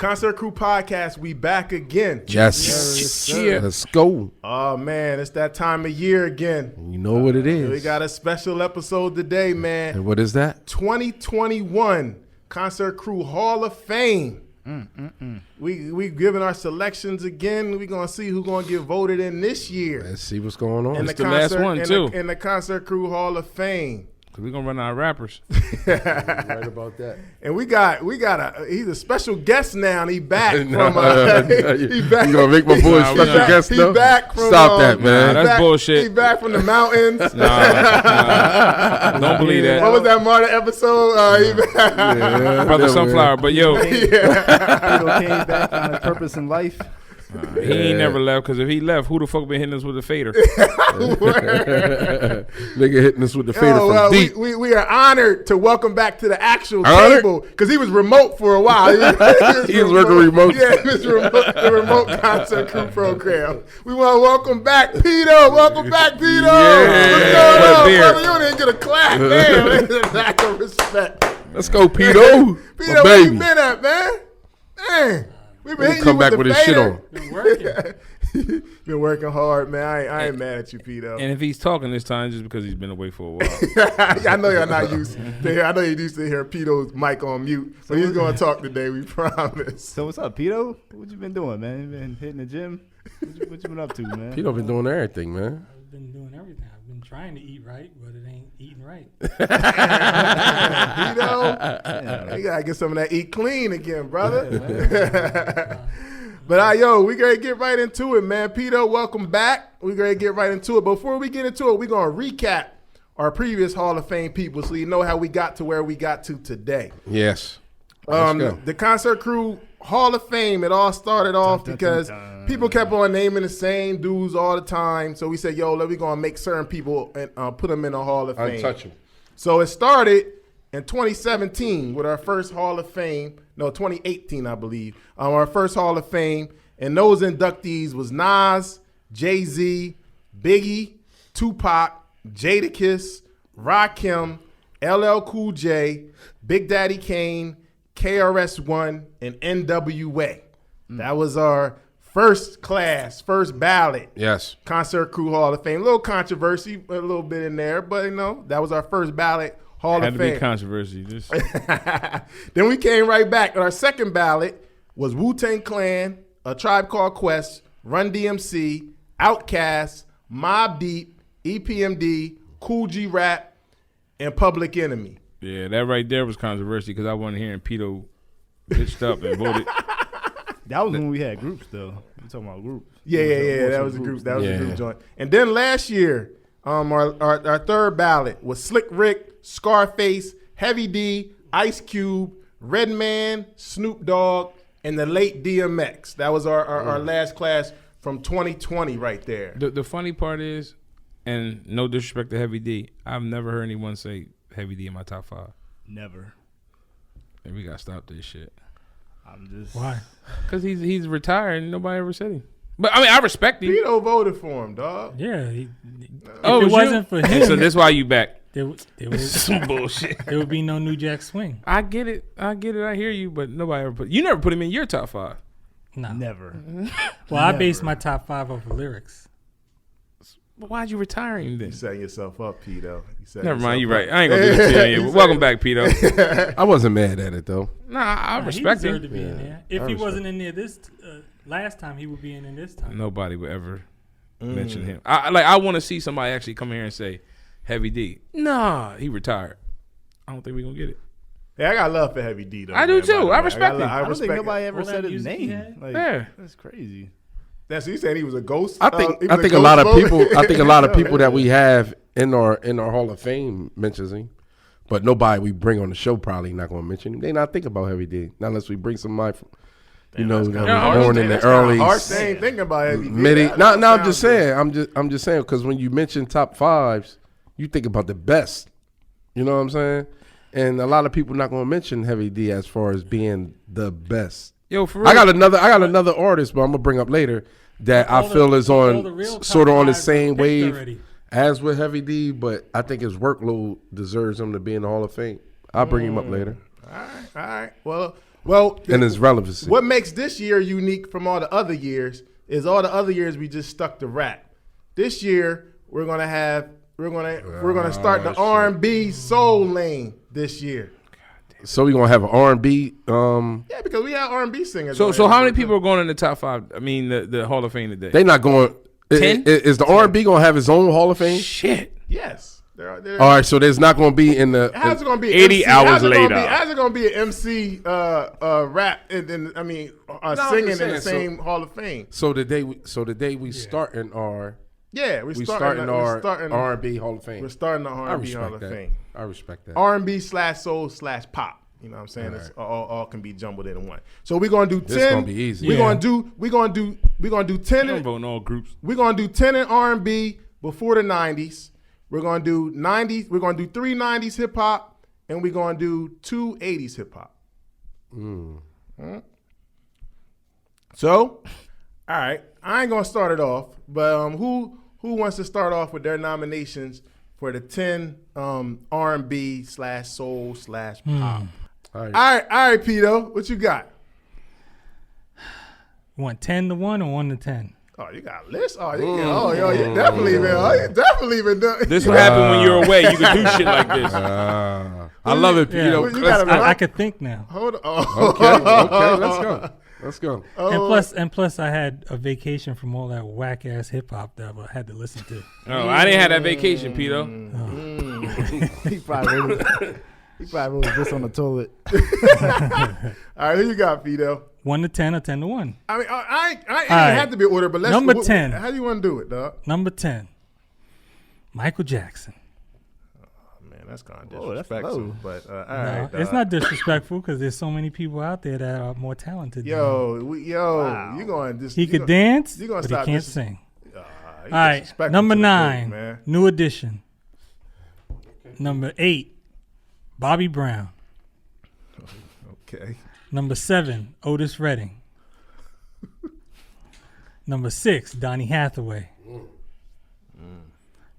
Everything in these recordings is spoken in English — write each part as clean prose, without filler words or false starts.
Concert Crew Podcast, we back again. Yes. Let's go. Oh, man, it's that time of year again. You know what it is. We got a special episode today, man. And what is that? 2021 Concert Crew Hall of Fame. We giving our selections again. We're going to see who's going to get voted in this year. Let's see what's going on. It's the last one, too. In the Concert Crew Hall of Fame. We're going to run out of rappers. Right about that. And he's a special guest now, and he back from, he back. You going to make my boy special guest, though? He back from, Stop that, man. That's bullshit. He back from the mountains. Don't believe that. What was that Martin episode? He back. Brother Sunflower, but yo. He came back on his purpose in life. He ain't never left, because if he left, who the fuck been hitting us with a fader? Nigga hitting us with the fader from deep. We are honored to welcome back to the actual table, because he was remote for a while. He was working remote. Yeah, he was the remote Concert Crew program. We want to welcome back Pito. Welcome back, Pito. Yeah. What's going on, brother? You didn't get a clap, man. That's a lack of respect. Let's go, Pito. Pito, where you been at, man? Dang. We've been hitting come you back with with his shit on. Been working. Been working hard, man. I ain't mad at you, Pito. And if he's talking this time, just because he's been away for a while. I know you're not used to hear. I know you're used to hear Pito's mic on mute. So he's going to talk today, we promise. So what's up, Pito? What you been doing, man? You been hitting the gym? What you been up to, man? Pito been doing everything, man. I've been doing everything. I've been trying to eat right, but it ain't eating right. Pito, you got to get some of that eat clean again, brother. But we going to get right into it, man. Pito, welcome back. We're going to get right into it. Before we get into it, we're going to recap our previous Hall of Fame people so you know how we got to where we got to today. Yes. Let's go. The Concert Crew Hall of Fame, it all started off because people kept on naming the same dudes all the time. So we said, we're going to make certain people and put them in the Hall of Fame. Untouchable. So it started in 2017 with our first Hall of Fame. No, 2018, I believe. Our first Hall of Fame. And those inductees was Nas, Jay-Z, Biggie, Tupac, Jadakiss, Rakim, LL Cool J, Big Daddy Kane, KRS-One, and NWA. That was our first ballot. Yes. Concert Crew Hall of Fame. A little controversy, a little bit in there, but that was our first ballot Hall of Fame. Had to be controversy. Then we came right back. Our second ballot was Wu-Tang Clan, A Tribe Called Quest, Run DMC, Outkast, Mobb Deep, EPMD, Cool G Rap, and Public Enemy. Yeah, that right there was controversy because I wasn't hearing Pito pitched up and voted. That was when we had groups, though. We're talking about groups. Yeah. That was a group. That was a group joint. And then last year, our third ballot was Slick Rick, Scarface, Heavy D, Ice Cube, Redman, Snoop Dogg, and the late DMX. That was our last class from 2020 right there. The funny part is, and no disrespect to Heavy D, I've never heard anyone say Heavy D in my top 5. Never. And we got to stop this shit. Why? Because he's retired and nobody ever said him. But, I mean, I respect him. Pito voted for him, dog. Yeah. If it wasn't for him, so that's why you back. there would Some bullshit. there would be no New Jack Swing. I get it. I hear you, but nobody ever you never put him in your top 5. No. Never. Well, I based my top 5 off of lyrics. But why'd you retire him then? You setting yourself up, Pito. Never mind, you're right. I ain't gonna do this to you. Welcome back, Pito. I wasn't mad at it, though. Nah, I respect he him. deserved to be in there. If he wasn't in there this last time, he would be in this time. Nobody would ever mention him. I want to see somebody actually come here and say, Heavy D. Nah, he retired. I don't think we're gonna get it. Yeah, I got love for Heavy D, though. I do too. I respect him. I don't think nobody ever said his name. Yeah. That's crazy. That's he said he was a ghost. I think a lot of people. I think a lot of people that we have in our Hall of Fame mentions him, but nobody we bring on the show probably not going to mention him. They not think about Heavy D, not unless we bring somebody from, that was born in the early. Hard thing thinking about Heavy D. No, I'm just saying. I'm just saying because when you mention top 5s, you think about the best. You know what I'm saying? And a lot of people not going to mention Heavy D as far as being the best. Yo, for real. I got another artist, but I'm gonna bring up later that I feel is on sort of on the same wave as with Heavy D, but I think his workload deserves him to be in the Hall of Fame. I'll bring him up later. All right. Well, Well, and its relevancy. what makes this year unique from all the other years is all the other years we just stuck to rap. This year we're gonna start the R&B soul lane this year. So we're gonna have an R&B. Yeah, because we have R&B singers. So how many people are going in the top 5? I mean, the Hall of Fame today. They not going. 10? Is the R&B gonna have its own Hall of Fame? Shit. Yes. All right, so there's not gonna be in the. How's it gonna be 80 hours later? How's it gonna be an MC rap and I mean singing in the same Hall of Fame? So the day we starting our. Yeah, We starting our R&B Hall of Fame. We're starting the I R&B Hall respect of that. Fame. I respect that. R&B/soul/pop. You know what I'm saying? It's all can be jumbled into one. So we're gonna do 10. This gonna be easy. We're gonna do 10. I'm voting all groups. We're gonna do 10 in R&B before the 90s. We're gonna do 90s. We're gonna do 3 90s hip hop, and we're gonna do 2 80s hip hop. So, all right, I ain't gonna start it off, but who wants to start off with their nominations for the 10 R&B/soul/pop? All right. All right, Pito, what you got? You want 10 to 1 or 1 to 10? Oh, you got a list? Oh, you definitely been done. This what happened when you're away. You can do shit like this. I love it, Yeah. Pito. Well, you gotta I could think now. Hold on. Okay, let's go. And plus, I had a vacation from all that whack ass hip hop that I had to listen to. Oh, I didn't have that vacation, Pito. He probably was just on the toilet. All right, who you got, Pito? 1 to 10 or 10 to 1. I mean, I ain't right. have to be order, but let's Number 10. How do you want to do it, dog? Number 10, Michael Jackson. Man, that's kind of Whoa, that's disrespectful. low. But all No, right, it's not disrespectful because there's so many people out there that are more talented. than him. Wow. You going to He could dance, you gonna but he stop can't dis- sing. All All right, number 9, man. New Edition. Number 8, Bobby Brown. Okay. Number 7, Otis Redding. Number 6, Donny Hathaway.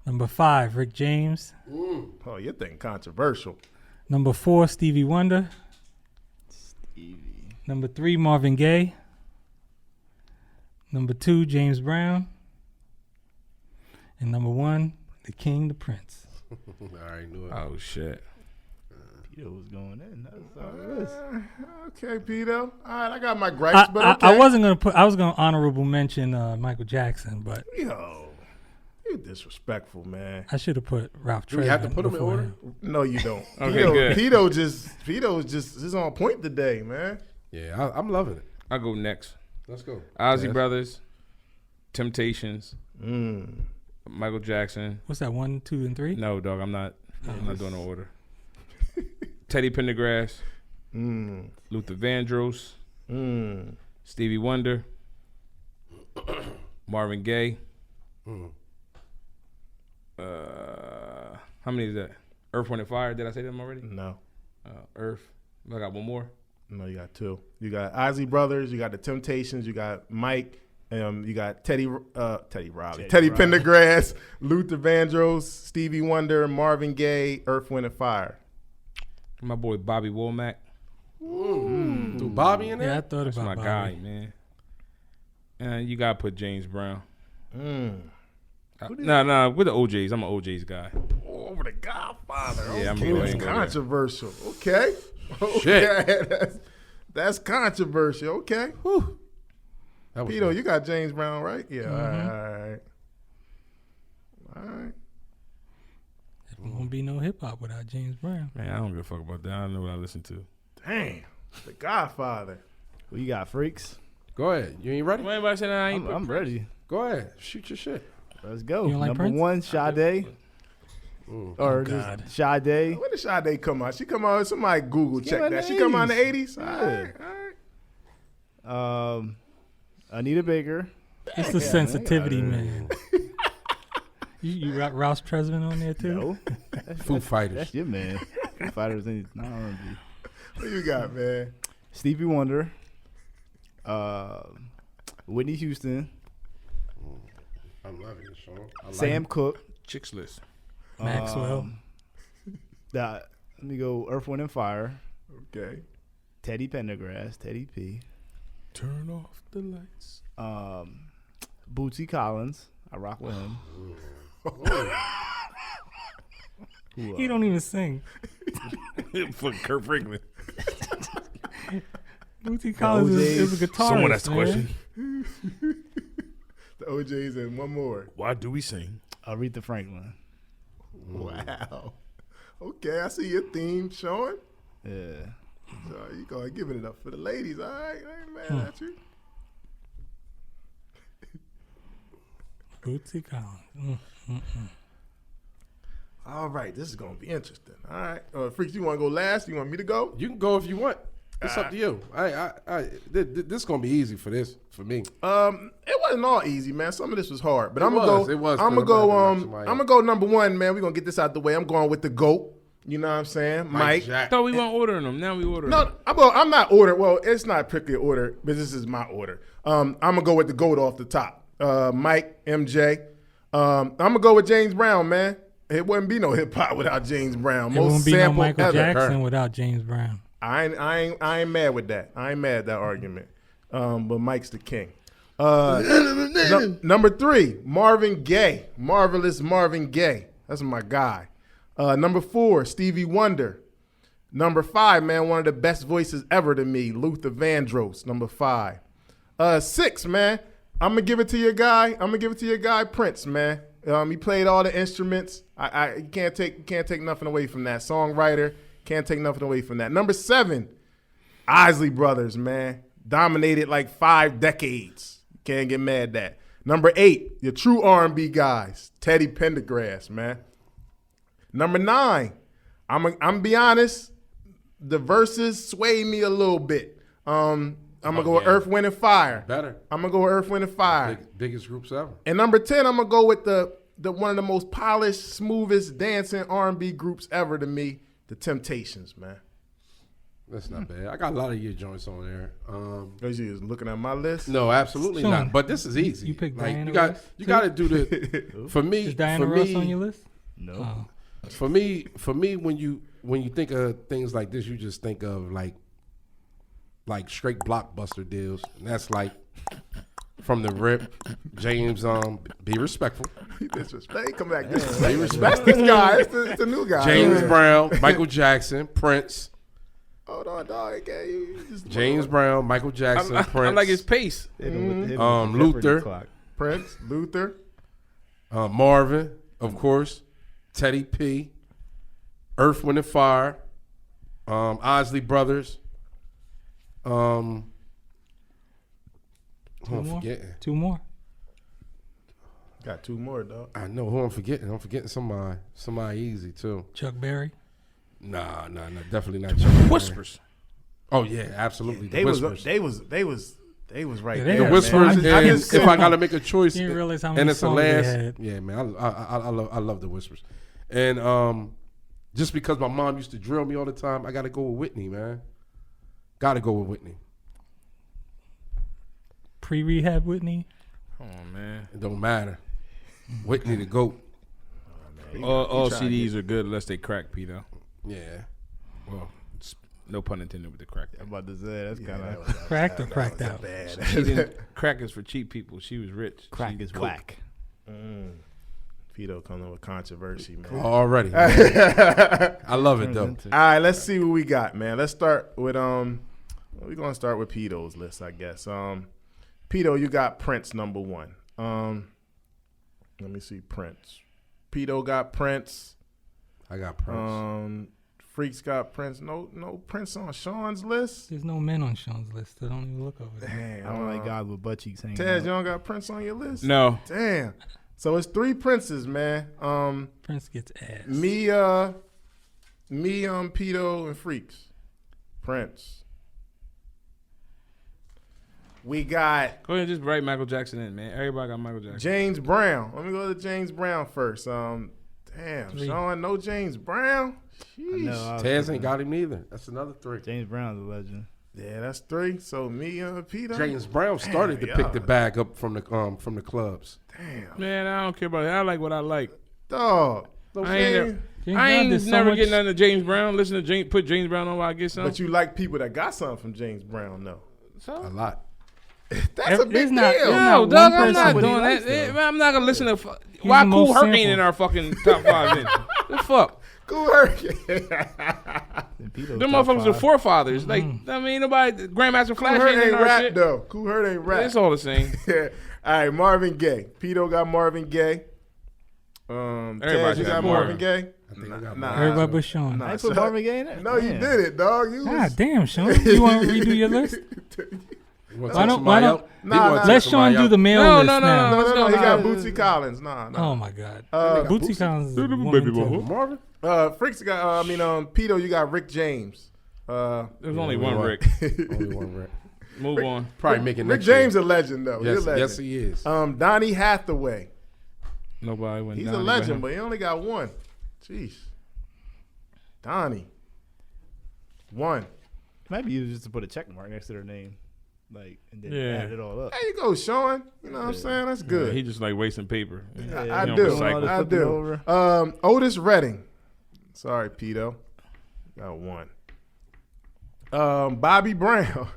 Number 5, Rick James. Oh, you're thinking controversial. Number 4, Stevie Wonder. Number 3, Marvin Gaye. Number 2, James Brown. And number 1, the King, the Prince. I already knew it. Oh shit. Pito was going in. That's all it is. Okay, Pito. All right, I got my gripes, but okay. I wasn't gonna put. I was gonna honorable mention Michael Jackson, but Yo, you disrespectful, man. I should have put Ralph. Do we have to Trevathan put them in before order? him. No, you don't. Okay, good. Pito's just on point today, man. Yeah, I'm loving it. I'll go next. Let's go. Ozzy Yes. Brothers, Temptations, Michael Jackson. What's that? 1, 2, and 3. No, dog, I'm not doing no order. Teddy Pendergrass, Luther Vandross, Stevie Wonder, Marvin Gaye. How many is that? Earth, Wind, and Fire. Did I say them already? No, Earth. I got one more. no, you got 2. You got Ozzy Brothers. You got the Temptations. You got Mike. You got Teddy Pendergrass, Luther Vandross, Stevie Wonder, Marvin Gaye, Earth, Wind, and Fire. My boy Bobby Womack. Do Bobby in Yeah, I there? thought That's about my Bobby. guy, man. And you gotta put James Brown. No, with the OJs. I'm an OJs guy. Over the Godfather. Yeah, I'm Okay, going that's to go there. controversial. Okay. Shit. That's controversial. Okay. Whew. That was Pito, good. you got James Brown, right? Yeah. All right. There won't be no hip hop without James Brown. Man, I don't give a fuck about that. I know what I listen to. Damn. The Godfather. Who you got, freaks? Go ahead. You ain't ready? Why anybody saying I ain't? I'm ready. Go ahead. Shoot your shit. Let's go. You don't like Number Prince? 1, Sade. Or God. just Sade. When did Sade come out? She come out. Somebody Google check came out that. in She the come out in the 80s. 80s? All right. Anita Baker. It's the sensitivity, man. You got Rouse Tresvant on there too? No. Foo Fighters. That's your man. Foo Fighters ain't not R&B. What you got, man? Stevie Wonder. Whitney Houston. I'm loving this song. I like Sam it. Cooke. Chicks list. Maxwell. Let me go Earth, Wind, and Fire. Okay. Teddy Pendergrass, Teddy P. Turn off the lights. Bootsy Collins. I rock with him. He don't even sing. For Kurt Franklin. Bootsy Collins is a guitarist. Someone asked the man. question. The OJs and one more. Why do we sing? Aretha Franklin. Wow. Okay, I see your theme, Sean. Yeah. So you go giving it up for the ladies. All right, I ain't mad at you. Bootsy Collins. All right, this is gonna be interesting. All right, Freaks, you want to go last? You want me to go? You can go if you want. It's up to you. This is gonna be easy for me. It wasn't all easy, man. Some of this was hard, but It I'm gonna was, go. it was, I'm gonna but I'm go. gonna I'm somebody gonna go number one, man. We're gonna get this out the way. I'm going with the GOAT. You know what I'm saying, Mike. I thought we weren't ordering them. Now we ordering them. No, I'm not ordered. Well, it's not particular order, but this is my order. I'm gonna go with the GOAT off the top. Mike, MJ. I'm gonna go with James Brown, man. It wouldn't be no hip hop without James Brown. There won't be no sampled Michael ever. Jackson without James Brown. I ain't mad with that. I ain't mad at that argument. But Mike's the king. Number 3, Marvin Gaye. Marvelous Marvin Gaye. That's my guy. Number 4, Stevie Wonder. Number 5, man, one of the best voices ever to me, Luther Vandross. Number 5. 6, man, I'm gonna give it to your guy. Prince, man. He played all the instruments. You can't take nothing away from that. Songwriter, can't take nothing away from that. Number 7, Isley Brothers, man. Dominated like 5 decades. Can't get mad at that. Number 8, your true R&B guys, Teddy Pendergrass, man. Number 9, I'm be honest, the verses sway me a little bit. I'm gonna go with Earth, Wind, and Fire. Better. I'm gonna go with Earth, Wind, and Fire. Biggest groups ever. And number 10, I'm gonna go with the one of the most polished, smoothest dancing R&B groups ever to me, the Temptations, man. That's not bad. I got a lot of your joints on there. As you was looking at my list. No, absolutely Sean, not. But this is easy. you picked like, Diana you got Ross, you too? got to do the for me. Is Diana for Ross me, on your list? No. Oh. For me, when you think of things like this, you just think of like straight blockbuster deals. And that's like from the rip, James. Be respectful. He disrespect. He come back. Disrespect. That's this guy. It's the new guy. James Brown, Michael Jackson, Prince. Hold on, dog. Okay, you just James Brown, Michael Jackson, Prince. I like his pace. Luther. Prince, Luther. Marvin, of course, Teddy P, Earth, Wind, and Fire, Isley Brothers. Who I'm forgetting? 2 more. Got 2 more, dog. I know who I'm forgetting. I'm forgetting somebody easy too. Chuck Berry. Nah, definitely not Chuck. Whispers. Oh yeah, absolutely. They The was Whispers. they was right Yeah, there. they The had- Whispers. man. And just if I gotta make a choice, You didn't realize how and many it's the songs they last. had. Yeah, man, I love the Whispers, and just because my mom used to drill me all the time, I gotta go with Whitney, man. Gotta go with Whitney. Pre-rehab Whitney. Come on, man. It don't matter. Whitney the GOAT. All CDs are good unless they crack, Peter. Yeah. Well, no pun intended with the crack. I'm about to say that's kind of Cracked or cracked out? She didn't. Crack is for cheap people. She was rich. crack She is coke. whack. Pito coming with controversy, man. Already. I love it though. All right, let's see what we got, man. Let's start with we're gonna start with Pito's list, I guess. Pito, you got Prince number 1. Let me see, Prince. Pito got Prince. I got Prince. Freaks got Prince. No Prince on Sean's list. There's no men on Sean's list. So don't even look over there. Damn. I don't like God with butt cheeks hanging Taz, out. you don't got Prince on your list? No. Damn. So it's 3 Princes, man. Prince gets ass. Me, Pito, and Freaks. Prince. We got Go ahead and just write Michael Jackson in, man. Everybody got Michael Jackson. James Brown. Let me go to James Brown first. Damn, 3. Sean, no James Brown? I Sheesh. know, I was Taz thinking ain't got him neither. That's another 3. James Brown's a legend. Yeah, that's 3. So me, Pito. James Brown started to Damn, pick y'all. the bag up from the clubs. Damn. Man, I don't care about it. I like what I like. Dog. So I ain't saying, James I Brown ain't did so never much- getting nothing to James Brown. Listen to James, put James Brown on while I get something. but you like people that got something from James Brown, though. A lot. That's a big It's not- deal. it's No, not Doug, one I'm not person. doing likes, that. though. I'm not gonna listen to. He's Why the Cool most Herc ain't sampled. in our fucking top 5? Then the fuck, Cool Herc. them motherfuckers are forefathers. Like I mean, nobody Grandmaster Cool Flash Herc ain't in ain't our rap shit. though. Cool Herc ain't rap. It's all the same. All right, Marvin Gaye. Pito got Marvin Gaye. Everybody Taz, you got got more. Marvin Gaye. I think I got Nah. Everybody but Sean. Nah, I ain't put shut- Marvin Gaye in there. No, you Damn. did it, dog. You was, God damn, Sean. You want to redo your list? Why don't- why don't- Nah, Let Sean do the male No, list no, no, now. no. No, Let's no, go he got now. Bootsy Collins. Nah. Oh my God. Uh, Bootsy Collins. is woman baby too. boy. Marvin? Freaks got. Pito, you got Rick James. There's only one Rick. Only one Rick. Move on. Probably making Rick next year. James a legend though. Yes, He's a legend. yes, he is. Donnie Hathaway. Nobody went. He's down a to legend, him. but he only got one. Jeez. Donnie. One. Might be used just to put a check mark next to their name, like, and then Yeah. add it all up. There you go, Sean. You know what I'm saying? That's good. He just like wasting paper. I He don't do. recycle. I Flip it do. over. Otis Redding. Sorry, Pito. Got one. Bobby Brown.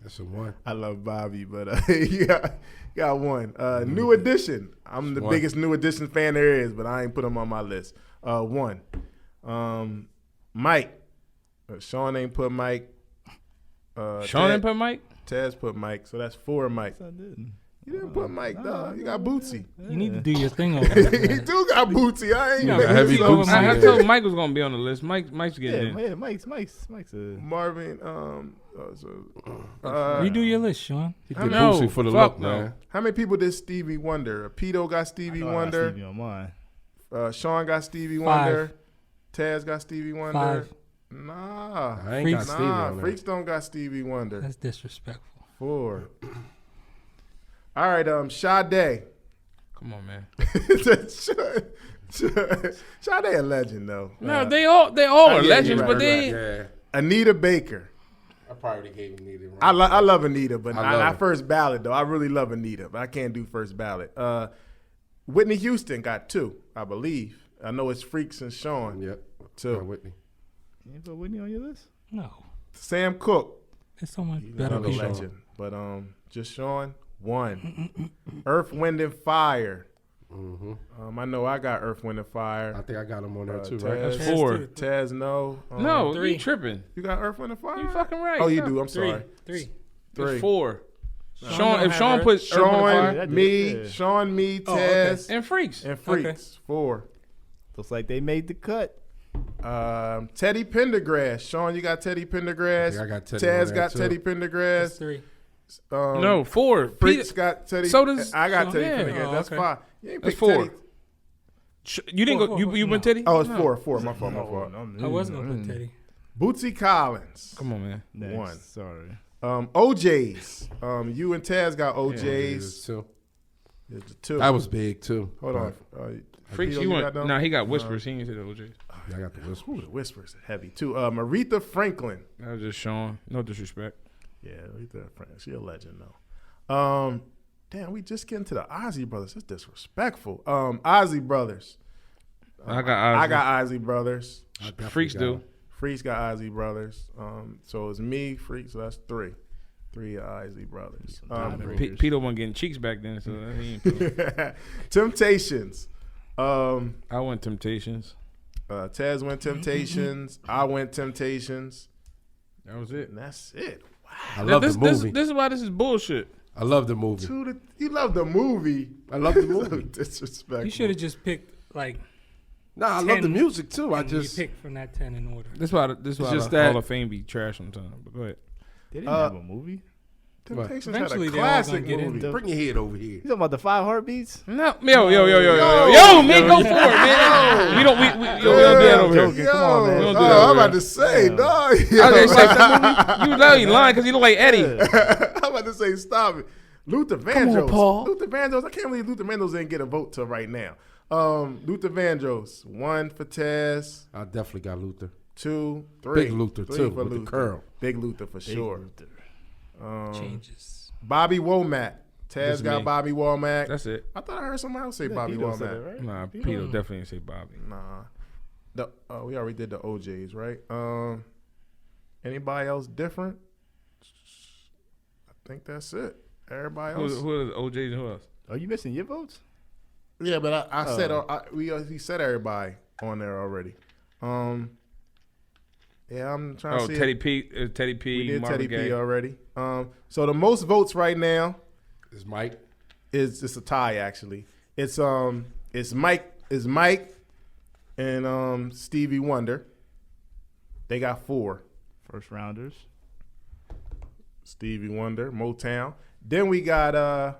That's a one. I love Bobby, but he got one. New Edition. I'm the One. biggest New Edition fan there is, but I ain't put him on my list. One. Mike. Sean ain't put Mike. Sean didn't put Mike. Taz put Mike, so that's 4 Mike. I didn't. You didn't put Mike, dog. You got Bootsy. You need to do your thing over He there. do got Bootsy. I ain't You got making heavy this up. Bootsy. I Yeah. told Mike was gonna be on the list. Mike's Yeah, getting in. Mike's a. Marvin. Redo your list, Sean. He I did know. Boosie for the Fuck look, no. man. How many people did Stevie Wonder? Pito got Stevie Wonder. Stevie on mine. Sean got Stevie 5. Wonder. Taz got Stevie Wonder. 5. Nah. I ain't got Freaks. Stevie on there. Freaks don't got Stevie Wonder. That's disrespectful. 4. All right, Sade. Come on, man. Sade a legend though. No, they all are yeah, legends, you're but right, they. Yeah. Anita Baker. I probably gave him neither. I love Anita, but I love not her. first ballot though. I really love Anita, but I can't do first ballot. Whitney Houston got 2, I believe. I know it's Freaks and Sean. Yep. 2. Whitney. You ain't put Whitney on your list? No. Sam Cook. There's so much better Another people. legend. But just Sean, 1. Earth, Wind, and Fire. I know I got Earth, Wind, and I Fire. think I got him on there too, Taz, right? That's 4. Taz, no. No, 3. you tripping. You got Earth, Wind, and Fire? You fucking right. Oh, you No. do. I'm 3. sorry. 3. 3. It's 4. Sean Sean, don't if have Sean Earth. puts Earth, Wind, and Sean, Fire, That did, me, yeah. Sean, me, Oh, okay. Taz, and Freaks. and Freaks. 4. Looks like they made the cut. Teddy Pendergrass. Sean, you got Teddy Pendergrass. I think I got Teddy on Taz there, got too. Teddy That's Pendergrass. 3. No, 4. Freaks Peter- got Teddy. So does- I got so, Teddy yeah. Pendergrass. Oh, That's okay. 5. You ain't That's picked 4. Teddy. You didn't go. You No. went Teddy? Oh, it's No. 4. My fault. I was going to put Teddy. Bootsy Collins. Come on, man. Next. 1. Sorry. OJ's. You and Taz got OJ's. Two. There's the 2. That was big too. Hold on. Freaks, Pito, you got went. them? Nah, he got Whispers. He ain't said OJ. Yeah, I got the whisper. Ooh, the Whispers are heavy too. Aretha Franklin. That was just Sean. No disrespect. Yeah, Aretha Franklin. She a legend though. Damn, we just getting to the Ozzy Brothers. That's disrespectful. Ozzy Brothers. I got. I got Ozzy Brothers. I definitely Freaks got do. him. Freaks got Ozzy Brothers. So it's me, Freaks. So that's 3. 3 Ozzy Brothers. Peter wasn't getting cheeks back then, so he ain't put- Temptations. I went Temptations. Taz went Temptations. I went Temptations. That was it. And that's it. I love this, the movie. This is why this is bullshit. I love the movie. You love the movie. I love the movie. Disrespectful. You should have just picked, like, Nah, I love the 10, music too. I and just you pick from that 10 in order. This why just the that- Hall of Fame be trash sometimes. But go ahead. They didn't have a movie. Temptations had Eventually a they're all classic gonna get movie. in. bring your head over here. You talking about the 5 Heartbeats? No, yo, man, go for it, man. We don't do that over here. Joking. Come on, man. We don't do Oh, that I'm over about here. to say, dog. Okay, say something. You know you lying because you look like Eddie. I'm about to say, stop it. Luther Vandross. Paul. Luther Vandross. I can't believe Luther Vandross didn't get a vote till right now. Luther Vandross. 1 for Taz. I definitely got Luther. 2, 3. Big Luther, 3 too, for with the Luther. curl. Big Luther for sure. Changes. Bobby Womack. Taz Just got me. Bobby Womack. That's it. I thought I heard somebody else say Yeah, Bobby Pito said Womack. it, right? Nah, Pito definitely didn't say Bobby. Nah. We already did the OJs, right? Anybody else different? I think that's it. Everybody else. Who are the OJs and who else? Are you missing your votes? Yeah, but I said he said everybody on there already. Yeah, I'm trying to see. Teddy P. Teddy P. We did Marvin Teddy Gaye. P already. So the most votes right now Is Mike? is it's a tie actually. It's Mike and Stevie Wonder. They got 4. First rounders. Stevie Wonder, Motown. Then we got a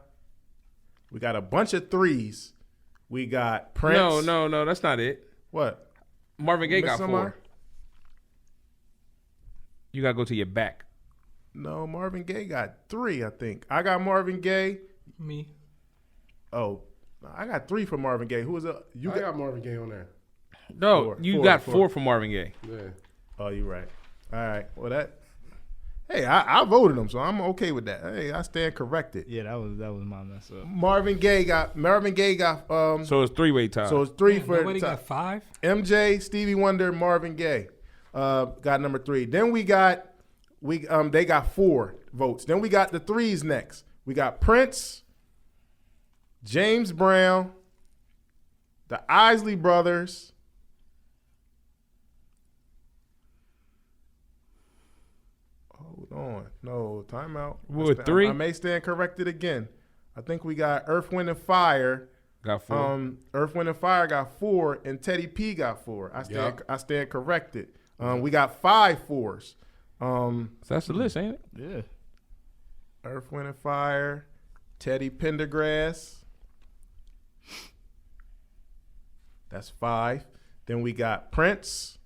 bunch of 3s. We got Prince. No, that's not it. What? Marvin Gaye Miss got somebody? 4. You gotta go to your back. No, Marvin Gaye got 3, I think. I got Marvin Gaye. Me. Oh, I got 3 for Marvin Gaye. Who was it? You I got Marvin Gaye on there. No, you Four, got four. 4 from Marvin Gaye. Yeah. Oh, you're right. All right. Well, hey, I voted him, so I'm okay with that. Hey, I stand corrected. Yeah, that was my mess up. Marvin Gaye got So it's 3-way tie. so it's 3 for Nobody the got top. 5. MJ, Stevie Wonder, Marvin Gaye. Got number 3. Then they got 4 votes. Then we got the 3s next. We got Prince, James Brown, the Isley Brothers. Hold on. No, timeout. What, 3? I may stand corrected again. I think we got Earth, Wind, and Fire. got 4. Earth, Wind, and Fire got 4, and Teddy P got 4. I stand corrected. We got 5 4s. So that's the list, ain't it? Yeah. Earth, Wind, and Fire, Teddy Pendergrass. That's 5. Then we got Prince,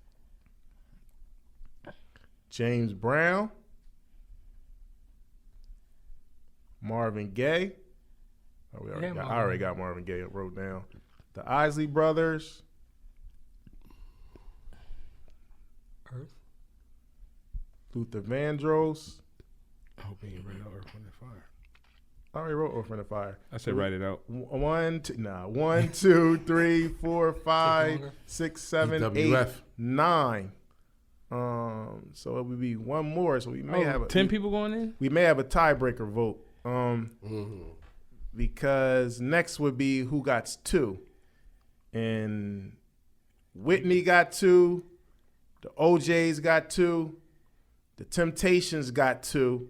James Brown, Marvin Gaye. Oh, I already got Marvin Gaye wrote down. The Isley Brothers. Earth. Luther Vandross. I hope he ain't read out Earth, Wind, and Fire. I already wrote Earth, Wind, and Fire. I said write it out. 1, 2, 3, 4, 5, 6, 7, 8, EWF. 9. So it would be one more. So we may have 10 people going in? We may have a tiebreaker vote. Because next would be who got 2, and Whitney got 2. The OJs got 2. The Temptations got 2.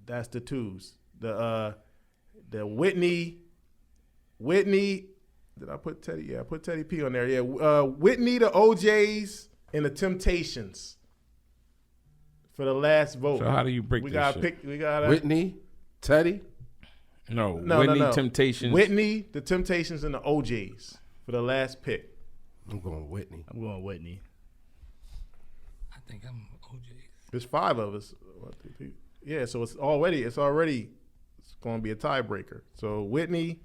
That's the 2s. The Whitney. Did I put Teddy? Yeah, I put Teddy P on there. Yeah, Whitney, the OJs, and the Temptations for the last vote. So how do you break We this gotta shit? pick. We gotta Whitney, Teddy. No, No, Whitney no. Temptations. Whitney, the Temptations, and the OJs for the last pick. I'm going Whitney. I'm going Whitney. I think I'm OJ. There's 5 of us. 1, 2, 3. Yeah, so it's going to be a tiebreaker. So Whitney,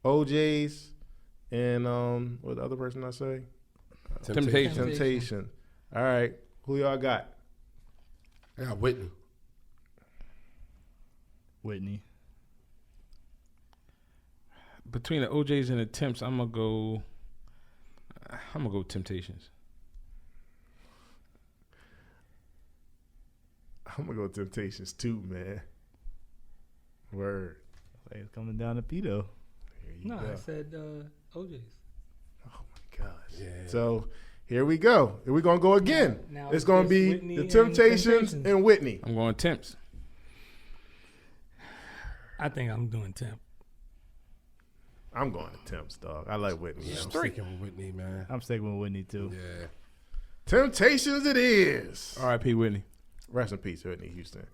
OJs, and what the other person I say? Temptations. Temptation. All right, who y'all got? I got Whitney. Whitney. Between the OJs and the Temps, I'm gonna go Temptations. I'm gonna go Temptations too, man. Word. Like it's coming down to Pito. Here you No, go. I said OJ's. Oh my gosh. Yeah. So here we go. Here we gonna go again. Now It's it's gonna just be Whitney the and Temptations Temptations. and Whitney. I'm going Temps. I think I'm doing Temp. I'm going to Temps, dog. I like Whitney. Yeah, I'm 3. sticking with Whitney, man. I'm sticking with Whitney too. Yeah. Temptations it is. R.I.P. Whitney. Rest in peace, Whitney Houston.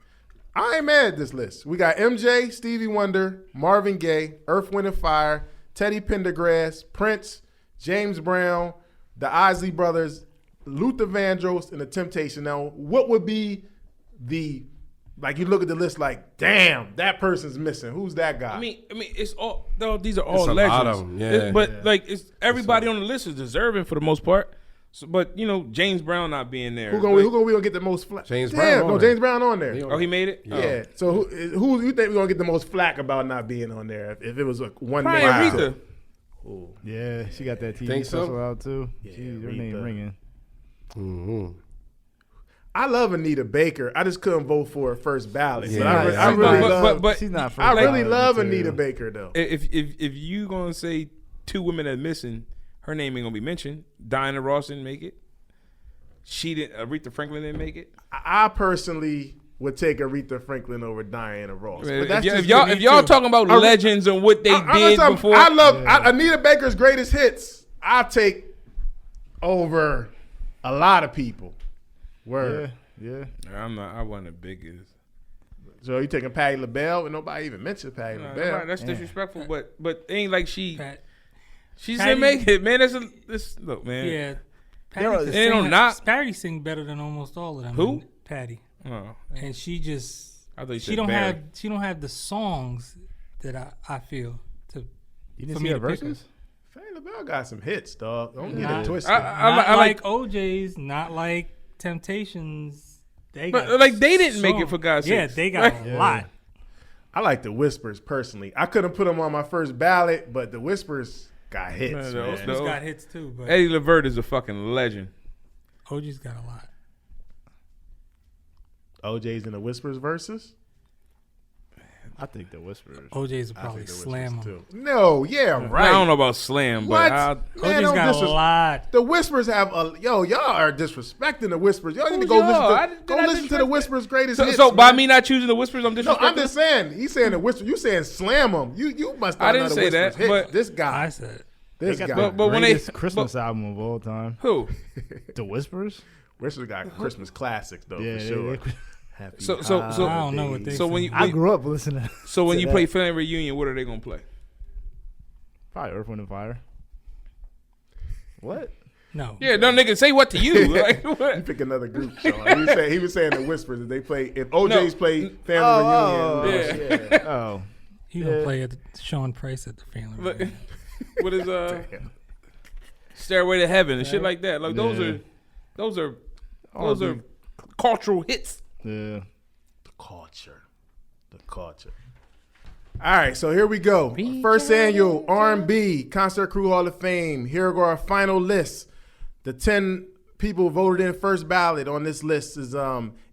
I ain't mad at this list. We got MJ, Stevie Wonder, Marvin Gaye, Earth, Wind, and Fire, Teddy Pendergrass, Prince, James Brown, the Isley Brothers, Luther Vandross, and the Temptation. Now, what would be like you look at the list like, damn, that person's missing. Who's that guy? I mean, it's all. These are all It's a legends. lot of 'em, yeah. But like, it's everybody on the list is deserving for the most part. So, but you know, James Brown not being there. Who gonna get the most flack? James Damn, Brown on no, there. James Brown on there. Oh, he made it. Yeah. So who you think we gonna get the most flack about not being on there? If it was like one Probably name. Aretha. Ooh. Yeah, she got that TV Think so? special out too. Yeah, Jeez, her Aretha. name ringing. Mm-hmm. I love Anita Baker. I just couldn't vote for her first ballot. Yeah, But I yeah. really But- love. but- she's not. I really first love ballot Anita material. Baker though. If you gonna say 2 women that missing, her name ain't gonna be mentioned. Diana Ross didn't make it. She didn't. Aretha Franklin didn't make it. I personally would take Aretha Franklin over Diana Ross. But If, that's y- just if y'all talking about legends and what they did before, I love Anita Baker's greatest hits. I take over a lot of people. Word. Yeah. I'm not. I wasn't the biggest. So you taking Patti LaBelle and nobody even mentioned Patti LaBelle. That's disrespectful. But it ain't like she Patty, didn't make it, man. Look, man. Yeah. There Patty, are- They don't not- Patty sing better than almost all of them. Who? Patty. Oh, And she just I thought you she said don't Barry. have the songs that I feel to You For didn't me see her to pick verses? Patti LaBelle got some hits, dog. Don't get Nah. it twisted. not I like OJ's, not like Temptations. They But, got like, they didn't make it, songs. for God's Yeah, sakes. they got a lot. I like the Whispers personally. I couldn't put them on my first ballot, but the Whispers got hits. Man, Man, those- Who's got hits too, but Eddie Levert is a fucking legend. OG's got a lot. OJ's in the Whispers verses. I think the Whispers. OJ's will I probably think the slam Whispers him. too. No, yeah, right. I don't know about slam, What? but I, Man, OJ's don't got a disres- lot. The Whispers have a y'all are disrespecting the Whispers. Y'all need to Who's go y'all? listen Did I to the disrespect Whispers' greatest so, hits. so by man. me not choosing the Whispers, I'm No, disrespecting. I'm just saying. He's saying the Whispers. You saying slam them. You must not I know didn't the say that, Whispers hits. but- This guy. I said This They guy. got But the when they- greatest Christmas album of all time. Who? The Whispers? Whispers got Christmas classics though Yeah, for sure. they- Happy So- I don't know what they. So when you I grew up listening. so when to you that. play Family Reunion, what are they gonna play? Probably Earth, Wind, and Fire. What? no. Yeah, no nigga, say what to you? Like, You what? pick another group. Sean. He was saying the Whispers. If they play, if OJ's play Family Reunion, Yeah. Oh. He gonna play at Sean Price at the family. Look, reunion. what is Stairway to Heaven and shit like that? Like those Yeah. are those are All those are the- cultural hits. Yeah. the culture. All right, so here we go. First annual R&B Concert Crew Hall of Fame. Here go our final list. The 10 people voted in first ballot on this list is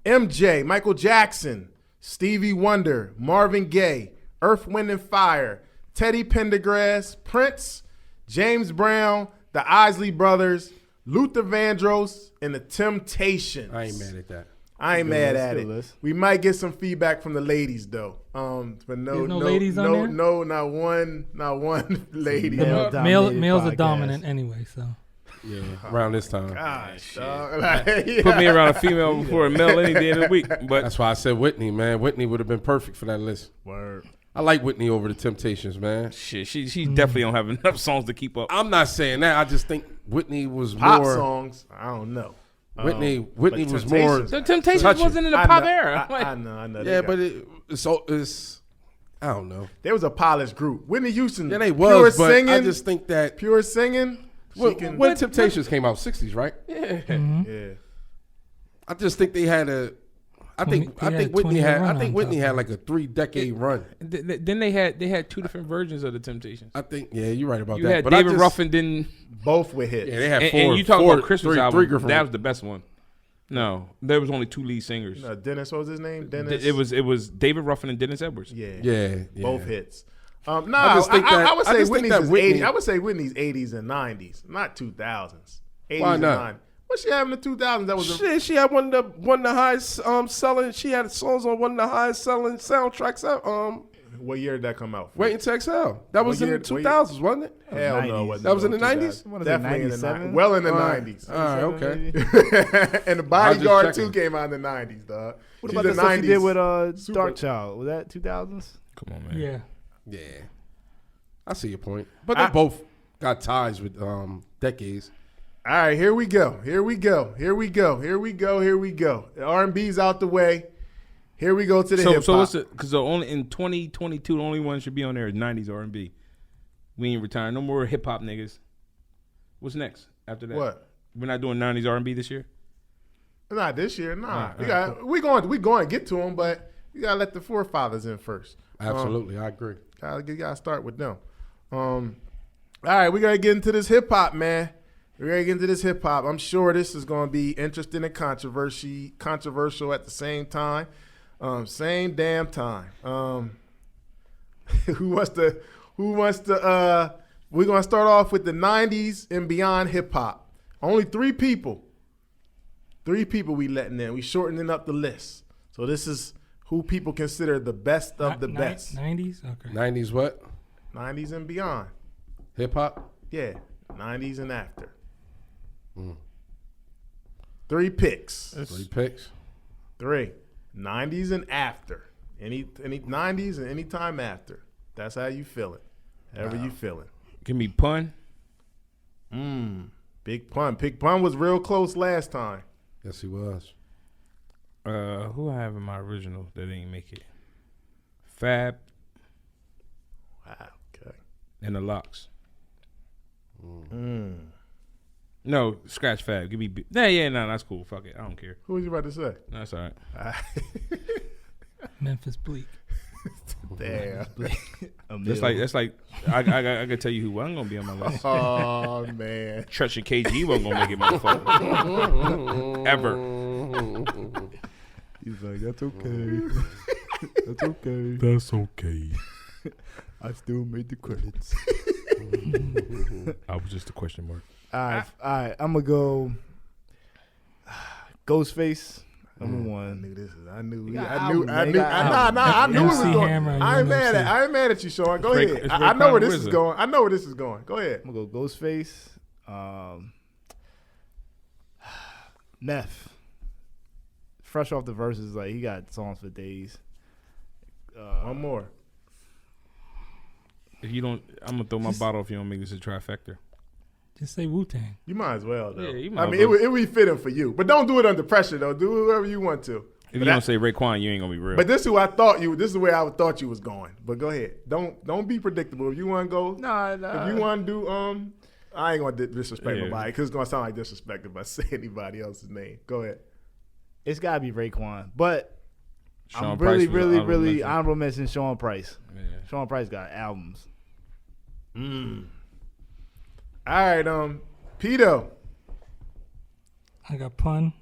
MJ, Michael Jackson, Stevie Wonder, Marvin Gaye, Earth, Wind, and Fire, Teddy Pendergrass, Prince, James Brown, the Isley Brothers, Luther Vandross, and the Temptations. I ain't mad at that. I ain't Good mad list, at good it. list. We might get some feedback from the ladies though. But no, There's no ladies on there? No, not one lady. Male Males are podcast. dominant anyway, so Yeah, around this time. Gosh, dog. Like, Put me around a female before a male any day of the week. But That's why I said Whitney, man. Whitney would have been perfect for that list. Word. I like Whitney over the Temptations, man. shit, she definitely don't have enough songs to keep up. I'm not saying that. I just think Whitney was pop more. songs. I don't know. Whitney but was more. Temptations- The Temptations Touch it. wasn't in the I pop know, era. I know. Yeah, but it's. I don't know. there was a polished group. Whitney Houston. Yeah, they pure was, but singing. I just think that pure singing. She when, can, when Temptations came out, 60s, right? yeah. I just think they had a. I think 20 Whitney 20-year had. run I think on Whitney top had of like a 3-decade run. Then they had two different versions of the Temptations. I think. Yeah, you're right about You that. had but I David just- Ruffin, then Both with hits. Yeah, they had and, four. and you talk four- about Christmas three album. different- That was the best one. No, there was only two lead singers. Dennis, what was his name? Dennis. It was David Ruffin and Dennis Edwards. Yeah. Yeah, Both yeah. hits. No, I just think that- I would I say just think Whitney's that is Whitney- 80s. I would say Whitney's 80s and 90s, not 2000s. 80s Why and not? 90s. What she have in the 2000s? That was a, Shit, she had one of the highest selling. She had songs on one of the highest selling soundtracks. what year did that come out? Waiting to Exhale. That was in year- the 2000s, wasn't it? Hell no, 90s. it wasn't That was in the early 90s? 2000s. What is it, Definitely in the 97? 90s. Well in the All right. 90s. All right, okay. And the Bodyguard checking. 2 came out in the 90s, dog. What She's about the a stuff she did with super- Dark Child? Was that 2000s? Come on, man. yeah. Yeah, I see your point. But they both got ties with decades. All right, here we go. The R&B's out the way. Here we go to the hip hop. So what's the because only in 2022 the only one should be on there is 90s R&B. We ain't retiring no more hip hop niggas. What's next after that? What? We're not doing 90s R&B this year? Not this year, nah. All right, We going to get to them, but you gotta let the forefathers in first. Absolutely, I agree. Gotta start with them. All right, we gotta get into this hip hop, man. We're gonna get into this hip hop. I'm sure this is gonna be interesting and controversial at the same time. Same damn time. Who wants to? We're gonna start off with the '90s and beyond hip hop. Only 3 people. 3 people we letting in. We shortening up the list. So this is who people consider the best of the best. 90s? Okay. 90s what? 90s and beyond. Hip hop? Yeah, 90s and after. 3 picks. 3 picks. 3. 90s and after. Any 90s and any time after. That's how you feeling. However you feeling. Give me Pun. Big Pun. Big Pun was real close last time. Yes, he was. Who I have in my original that didn't make it? Fab Wow. Okay. and the Locks. No, scratch Fab. Give me. No, that's cool. Fuck it. I don't care. Who was you about to say? No, that's all right. Memphis Bleak. Damn. That's like. I gotta tell you who wasn't gonna be on my list. Oh man. Tretch and KG wasn't gonna make it, motherfucker. Ever. He's like, that's okay. That's okay. That's okay. I still made the credits. I was just a question mark. All right. I'm gonna go. Ghostface, number 1. I knew got it albums, was man. You got going. MC Hammer, I ain't mad UNMC. I ain't mad at you, Sean. Go Ray- ahead. it's I know Raekwon where this is Wizard. going. I know where this is going. Go ahead. I'm gonna go Ghostface. Neff. Fresh off the verses, like he got songs for days. One more. If you don't, I'm gonna throw my bottle if you don't make this a trifecta. Just say Wu-Tang. You might as well, though. Yeah, you might I as mean, well. it would be fitting for you. But don't do it under pressure, though. Do whoever you want to. If you don't say Raekwon, you ain't gonna be real. But this is who I thought you. This is where I thought you was going. But go ahead. Don't be predictable. If you want to go, Nah. if you want to do, I ain't gonna disrespect Yeah. nobody because it's gonna sound like disrespect if I say anybody else's name. Go ahead. It's gotta be Raekwon, but Sean I'm Price really, was really, honorable really mention. honorable mention Sean Price. Yeah. Sean Price got albums. All right, Pito. I got Pun.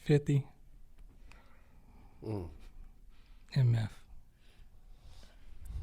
$50. And Meth.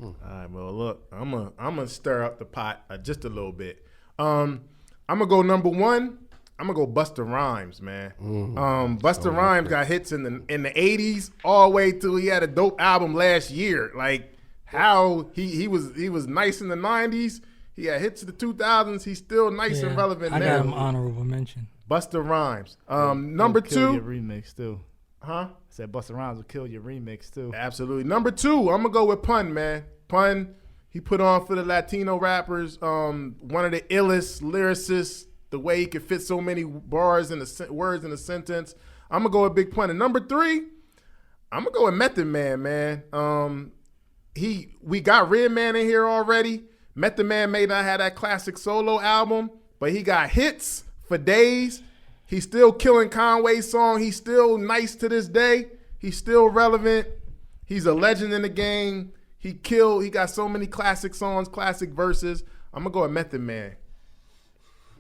All right, well, look, I'm gonna stir up the pot just a little bit. I'm gonna go number 1. I'm gonna go Busta Rhymes, man. Busta Rhymes got hits in the '80s all the way till he had a dope album last year. Like how he was nice in the '90s. He had hits in the 2000s. He's still nice and relevant I now. got him honorable mention. Busta Rhymes. Number He'll kill your 2, remix too. huh? I said Busta Rhymes will kill your remix too. Absolutely. Number 2, I'm gonna go with Pun, man. Pun, he put on for the Latino rappers, one of the illest lyricists. The way he could fit so many bars in words in a sentence. I'm gonna go with Big Pun. And number 3, I'm gonna go with Method Man, man. We got Redman in here already. Method Man may not have that classic solo album, but he got hits for days. He's still killing Conway's song. He's still nice to this day. He's still relevant. He's a legend in the game. He got so many classic songs, classic verses. I'm gonna go with Method Man.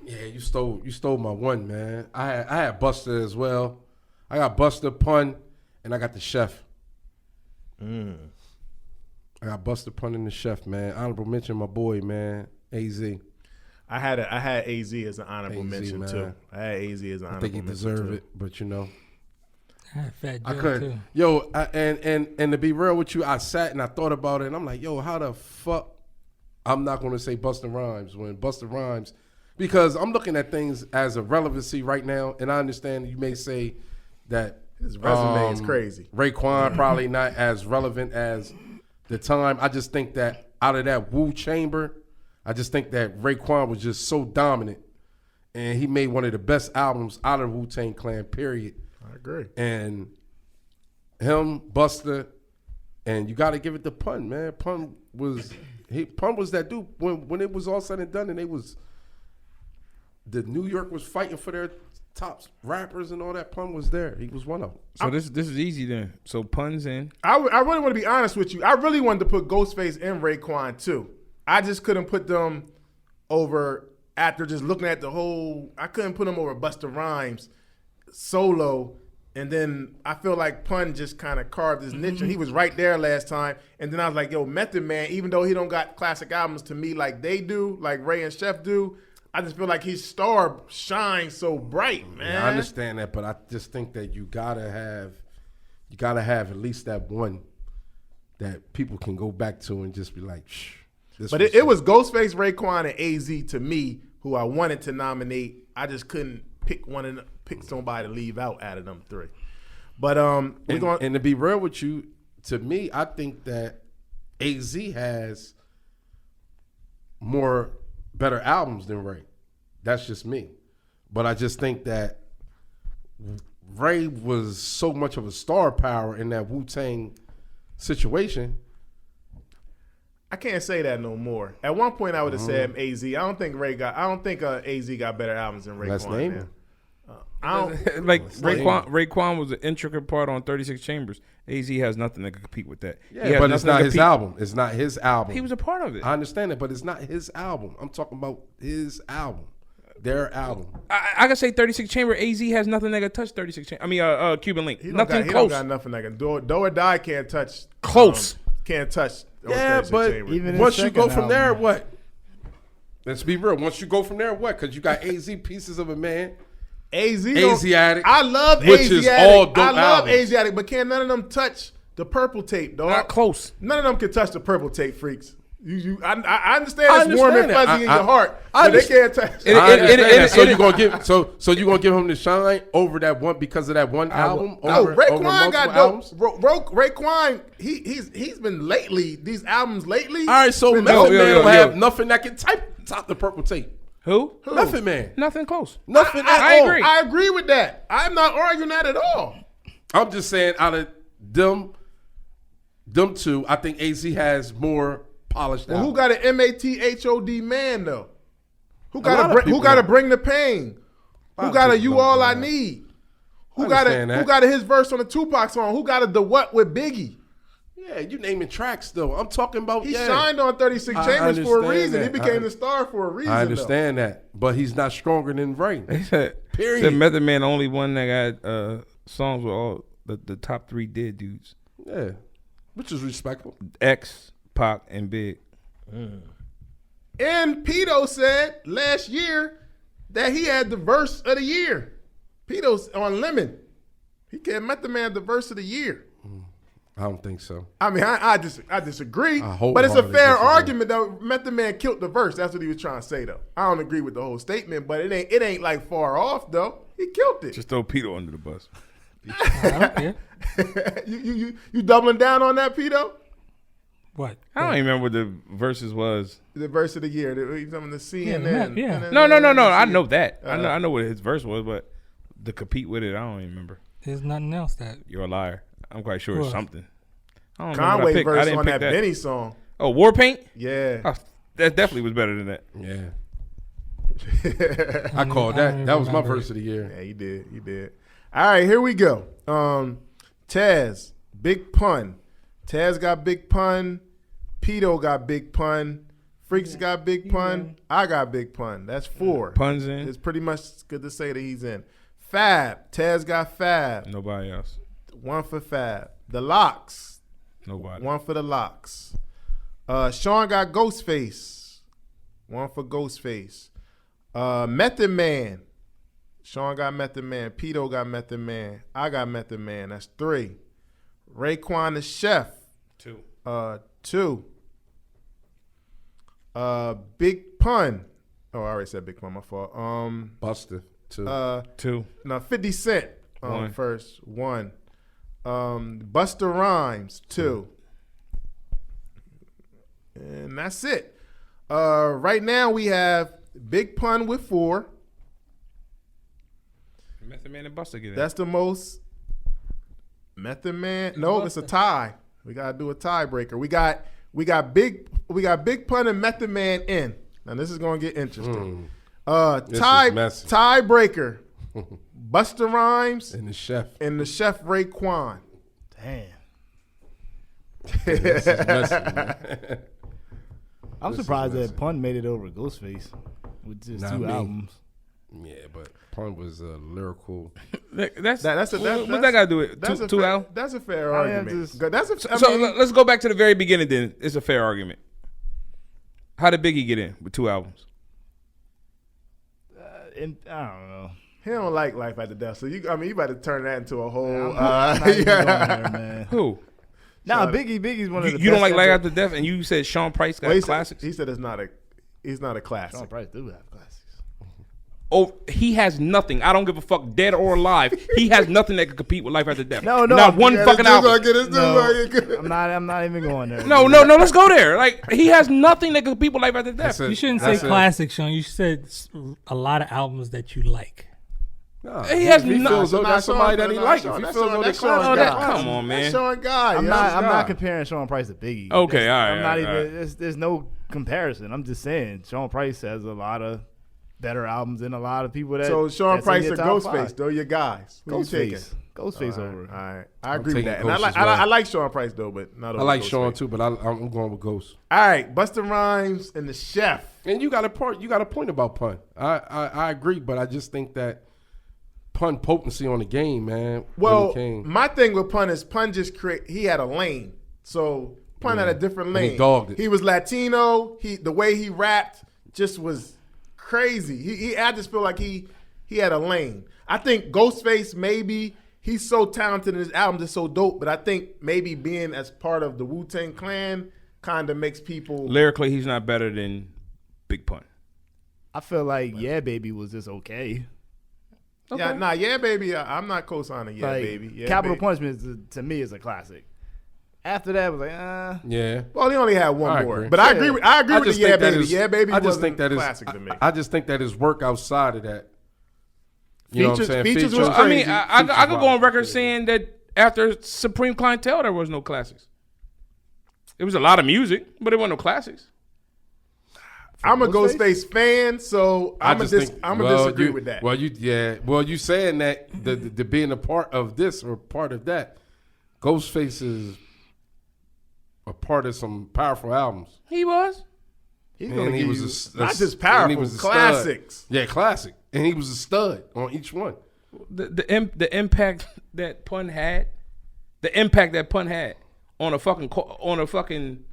Yeah, you stole my one, man. I had Buster as well. I got Buster, Pun, and I got the Chef. I got Buster, Pun, and the Chef, man. Honorable mention, my boy, man, AZ. I had AZ as an honorable AZ, mention man. too. I had AZ as an I honorable think he mention deserved too. it, but you know, I had Fat I Joe couldn't. too. Yo, and to be real with you, I sat and I thought about it, and I'm like, yo, how the fuck I'm not going to say Busta Rhymes when Busta Rhymes, because I'm looking at things as a relevancy right now, and I understand you may say that His resume is crazy. Raekwon probably not as relevant as the time. I just think that out of that Wu chamber, I just think that Raekwon was just so dominant, and he made one of the best albums out of Wu-Tang Clan, period. I agree. And him, Busta, and you got to give it to Pun, man. Pun was Pun was that dude when it was all said and done, and the New York was fighting for their top rappers and all that. Pun was there. He was one of them. So this is easy then. So Pun's in. I really want to be honest with you. I really wanted to put Ghostface and Raekwon too. I just couldn't put them over after just looking at the whole. I couldn't put them over Busta Rhymes solo. And then I feel like Pun just kind of carved his niche, and he was right there last time. And then I was like, yo, Method Man, even though he don't got classic albums to me like they do, like Ray and Chef do, I just feel like his star shines so bright, man. Yeah, I understand that, but I just think that you gotta have at least that one that people can go back to and just be like, shh. But it was Ghostface, Raekwon, and AZ to me who I wanted to nominate. I just couldn't pick somebody to leave out of them three. But and to be real with you, to me, I think that AZ has better albums than Ray. That's just me. But I just think that Ray was so much of a star power in that Wu-Tang situation. I can't say that no more. At one point, I would have said AZ. I don't think AZ got better albums than Raekwon. Let's name him. Like Raekwon was an intricate part on 36 Chambers. AZ has nothing that can compete with that. Yeah, but it's not his album. It's not his album. He was a part of it. I understand that, but it's not his album. I'm talking about his album. Their album. I can say 36 Chamber. AZ has nothing that can touch 36 Chamber. I mean, Cuban Link. Nothing He close. don't got nothing that can do or die. Can't touch. Close. Can't touch. Yeah, but Even once his you go second from there, album. what? Let's be real. Once you go from there, what? Because you got AZ Pieces of a Man. AZ Addict. I love which AZ is Addict. all dope I love albums. AZ Addict, but can't none of them touch the Purple Tape, dog. Not close. None of them can touch the Purple Tape, freaks. I understand it's warm and that. fuzzy in your heart, but they can't touch. I understand that. So you gonna give so you gonna give him the shine over that one because of that one album? No, over Raekwon got albums? dope. Raekwon, he's been lately. These albums lately. All right, so been Method dope. Man don't have nothing that can top the Purple Tape. Who? Method Man. Nothing close. Nothing at I all. agree. I agree with that. I'm not arguing that at all. I'm just saying out of them two, I think AZ has more polished Well, who albums. got an MATHOD man though? Who lot got of people who got to have. Bring the Pain? lot Who of got a people You don't All know I that. Need? I Who got understand that. who got his verse on the Tupac song? Who got a The What with Biggie? Yeah, you naming tracks though. I'm talking about He shined on 36 Chambers for a understand reason. He that. became the star for a reason. I understand that, but he's not stronger than Ray. Period. Said Method Man the only one that got songs with all the top three dead dudes. Yeah, which is respectful. X, Pac, and Big. And Pito said last year that he had the verse of the year. Pito's on Lemon. He gave Method Man the verse of the year. I don't think so. I mean, I disagree, I but it's a wholeheartedly fair disagree. argument though. Method Man killed the verse. That's what he was trying to say though. I don't agree with the whole statement, but it ain't like far off though. He killed it. Just throw Pito under the bus. Yeah. you doubling down on that, Pito? What? I don't even remember what the verses was. The verse of the year. He's on the CNN. the map, yeah. No. I know that. I know what his verse was, but to compete with it, I don't even remember. There's nothing else that. You're a liar. I'm quite sure it's What? something. I don't remember what I Conway picked. I verse didn't on pick that Benny song. Oh, War Paint? Yeah. Oh, that definitely was better than that. Yeah, I called that. That was my remember verse of the year. Yeah, you did. All right, here we go. Taz, Big Pun. Taz got Big Pun. Pito got Big Pun. Freaks got Big Pun. I got Big Pun. That's 4. Pun's in. It's pretty much good to say that he's in. Fab. Taz got Fab. Nobody else. 1 for Fab. The Locks. Nobody. 1 for the Locks. Sean got Ghostface. 1 for Ghostface. Method Man. Sean got Method Man. Pito got Method Man. I got Method Man. That's 3. Raekwon the Chef. 2. 2. Big Pun. Oh, I already said Big Pun. My fault. Busta too. 2. No, 50 Cent. 1. First 1. Busta Rhymes 2. And that's it. Right now we have Big Pun with 4. Method Man and Busta get in. That's the most. Method Man. No, it's a tie. We gotta do a tiebreaker. We got Big We got Big Pun and Method Man in. Now this is gonna get interesting. This is messy. Tiebreaker. Busta Rhymes And the chef. and the Chef Raekwon. Damn. This is messy, man. I'm This is surprised messy. that Pun made it over Ghostface with just Not 2 me. albums. Yeah, but Pun was lyrical. That's That's what that got to do with That's a two fair, albums? That's a fair I mean, argument. just- That's a. I So mean, let's go back to the very beginning. Then it's a fair argument. How did Biggie get in with 2 albums? And I don't know. he don't like Life After Death, so you about to turn that into a whole. I'm not even going there, man. Who? Nah, So- Biggie's one of the You don't best like Life ever- After Death, and you said Sean Price got Well, classics. he said he's not a classic. Sean Price do have classics. Oh, he has nothing. I don't give a fuck, dead or alive. He has nothing that can compete with Life After Death. No, not one Yeah, fucking this dude's album. gonna get his dude No, gonna get- I'm not even going there. No. Let's go there. Like he has nothing that can compete with Life After Death. That's it. You shouldn't say That's it. classic, Sean. You said a lot of albums that you like. Nah, He has if he no- feels though Not that's somebody Sean- that he not like. Sean- If he that's feels Sean- though they that's Sean classic, guy. come on, man. That's Sean Guy. I'm yo. not God. comparing Sean Price to Biggie. Okay, That's- all right, I'm not all even. right. There's no comparison. I'm just saying Sean Price has a lot of better albums than a lot of people that. So Sean that's in Price your or top Ghostface, 5. though, your guys. Who you taking? Ghostface All over. right, I I'm agree with taking that. And I Ghost like as well. I like Sean Price though, but not. I over like Ghostface. Sean too, but I'm going with Ghost. All right, Busta Rhymes and the Chef. And you got a point about Pun. I agree, but I just think that Pun potency on the game, man. Well, when he came. my thing with Pun is Pun just he had a lane. So Pun had a different And lane. he dogged it. He was Latino. The way he rapped just was crazy. I just feel like he had a lane. I think Ghostface, maybe he's so talented and his albums are so dope, but I think maybe being as part of the Wu-Tang Clan kind of makes people. Lyrically, he's not better than Big Pun. I feel like Yeah Baby was just okay. Yeah, baby. I'm not co-signing Yeah, Like, baby. Yeah, Capital baby. Punishment to me is a classic. After that, it was like, Yeah. Well, he only had one I more, agree. but I agree with the just Yeah think that Baby. is- Yeah Baby. I just wasn't think that is classic to me. I just think that his work outside of that. You know what I'm saying? Features was I mean, crazy. I could go on record saying that after Supreme Clientele, there was no classics. It was a lot of music, but it wasn't no classics. I'm a Ghostface? Ghostface fan, so I'm gonna disagree with that. Well, you saying that the being a part of this or part of that, Ghostface is a part of some powerful albums. He was. He's And gonna he give was you not just and powerful, he was a stud. classics. Yeah, classic, and he was a stud on each one. The impact that Pun had, on a fucking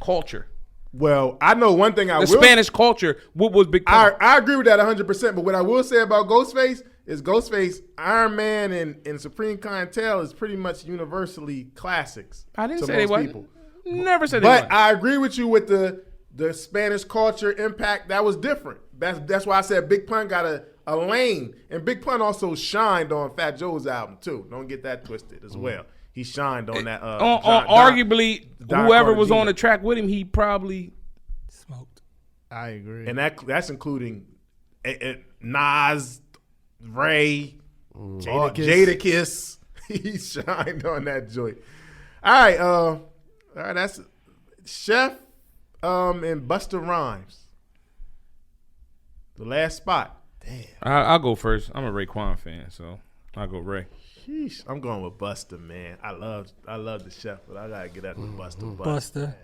culture. Well, I know one thing. The Spanish culture. What was Big Pun? I agree with that 100%. But what I will say about Ghostface is Ghostface, Iron Man, and Supreme Clientele is pretty much universally classics. I didn't to say they most wasn't. people. Never said they But wasn't. I agree with you with the Spanish culture impact. That was different. That's why I said Big Pun got a lane, and Big Pun also shined on Fat Joe's album too. Don't get that twisted as well. He shined on that. Arguably, Don whoever was Cartagena. on the track with him, he probably. Smoked. I agree. and that's including Nas, Ray, Jadakiss. He shined on that joint. All right, that's Chef and Busta Rhymes. The last spot. I'll go first. I'm a Raekwon fan, so I'll go Ray. Sheesh, I'm going with Busta, man. I love the Chef, but I gotta get at the Busta. Buster.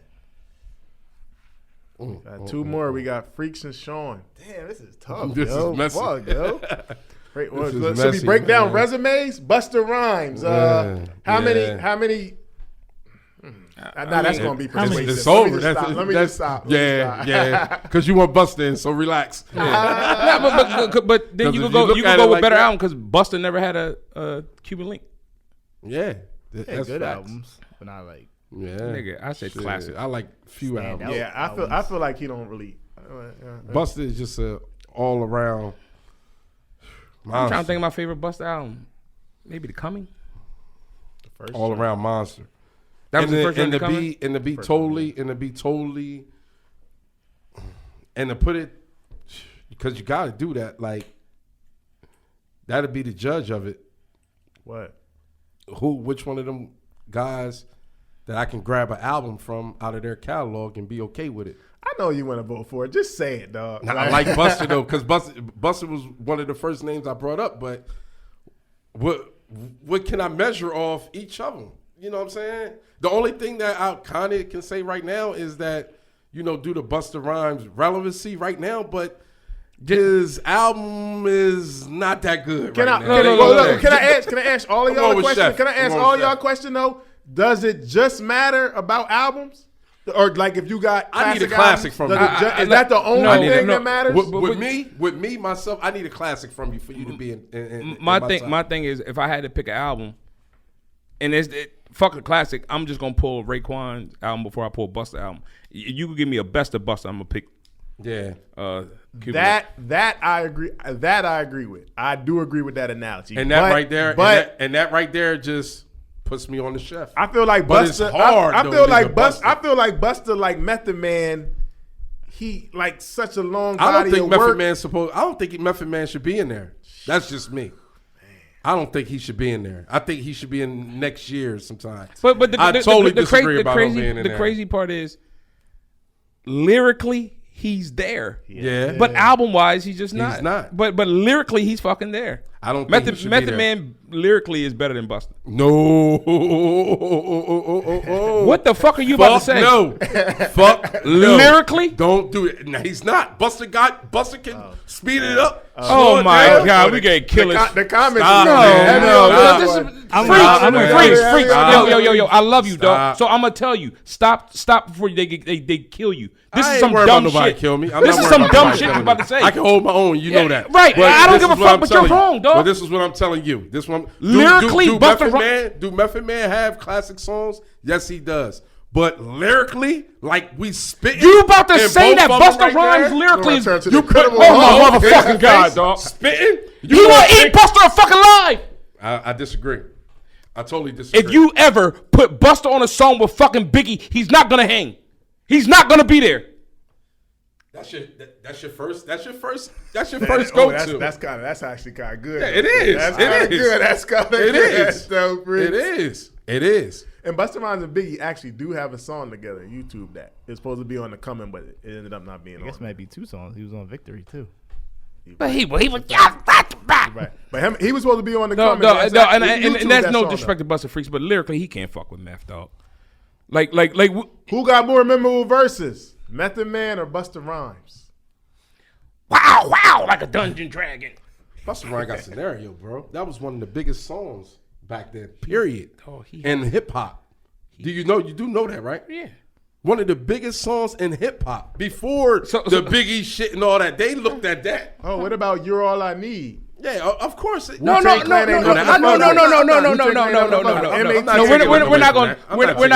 Got two more. We got Freaks and Sean. Damn, this is tough. This is messy. Fuck, yo. Great. This is Should messy, we break down man. resumes? Busta Rhymes. Yeah, How yeah. many? That's gonna be how many- persuasive. It's Let me over. just stop. Let me just stop. Let me Yeah, stop. yeah. Because you want Busta in, so relax. But then 'Cause you if could go. you look You at could it go with like better that- album because Busta never had a Cuban Link. Yeah, Yeah, that's good facts. albums, but not like. Yeah, Nigga, I said Shit, classic. I like few Stand albums. out. Yeah, I feel like he don't really. Busta is just a all around. I'm trying to think of my favorite Busta album. Maybe The Coming. all around monster. That was and the the, first one and to to come in? be and to be totally and to put it because you got to do that. Like that'll be the judge of it. What? Which one of them guys that I can grab an album from out of their catalog and be okay with it. I know you want to vote for it. Just say it, dog. Now, I like Busta though, because Busta was one of the first names I brought up. But what can I measure off each of them? You know what I'm saying? The only thing that I kind of can say right now is that, you know, due to Busta Rhymes' relevancy right now, but his album is not that good. Can right I? now. Can I ask all of y'all a question? Chef. Can I ask all y'all a question though? Does it just matter about albums? Or like if you got I need a classic classic from albums, you. is that the only thing that matters? With me myself, I need a classic from you for you to be in my top. thing is, if I had to pick an album, and fuck a classic, I'm just gonna pull Raekwon's album before I pull Busta album. You could give me a best of Busta, I'm gonna pick. Yeah. That I agree. That I agree with. I do agree with that analogy. And that right there, and that right there just puts me on the chef. I feel like But Busta. it's hard, I though, feel like nigga, Busta. Busta. I feel like Busta, like Method Man. He like such a long I don't body think of Method work. Man I don't think Method Man should be in there. That's just me. I don't think he should be in there. I think he should be in next year sometime. But I totally disagree about him being in the there. crazy part is, lyrically, he's there. Yeah. But album wise, he's just not. He's not. But lyrically, he's fucking there. I don't think he should be Method there. Man lyrically is better than Busta. No. What the fuck are you about to say? No. Fuck no. Lyrically? Don't do it. No, he's not. Busta can speed it up. Oh my God, we gonna kill it. The comments. Stop, are man. heavy This on is that one. freaks. Stop. Yo, I love you, dog. Stop. So I'm gonna tell you, stop before they kill you. This I is ain't some worried dumb about nobody shit. kill me. I'm This not is worried some about dumb nobody shit you're killing about me. to say. I can hold my own. You know that. Right. But I don't this give a is what fuck, I'm but you're telling you. wrong, dog. But this is what I'm telling you. This one. Lyrically, do Method Man have classic songs? Yes, he does. But lyrically, like we spit. You about to say that Busta Rhymes lyrically is you put oh my motherfucking God, dog. Spitting? He want to eat Busta fucking live. I disagree. I totally disagree. If you ever put Busta on a song with fucking Biggie, he's not gonna hang. He's not gonna be there. That's your first go to. That's actually kind of good. Yeah, it is. That's It kind of is. good. That's kind of It good. is. Though, Freaks. It is. And Busta Rhymes and Biggie actually do have a song together. YouTube that. It's supposed to be on the coming, but it ended up not being I on. guess it might be 2 songs. He was on Victory too. But he was Right. But he was supposed to be on the no, coming. no, That's no, actually and YouTube that's that no song, disrespect to Busta Freaks, but lyrically he can't fuck with Meth, dog. Like though. Who got more memorable verses? Method Man or Busta Rhymes? wow, like a dungeon dragon. Busta Rhymes got Scenario, bro. That was one of the biggest songs back then. Period. He in hip hop. You do know that, right? Yeah. One of the biggest songs in hip hop before the Biggie shit and all that. They looked at that. Oh, what about You're All I Need? Yeah, of course. No. We're not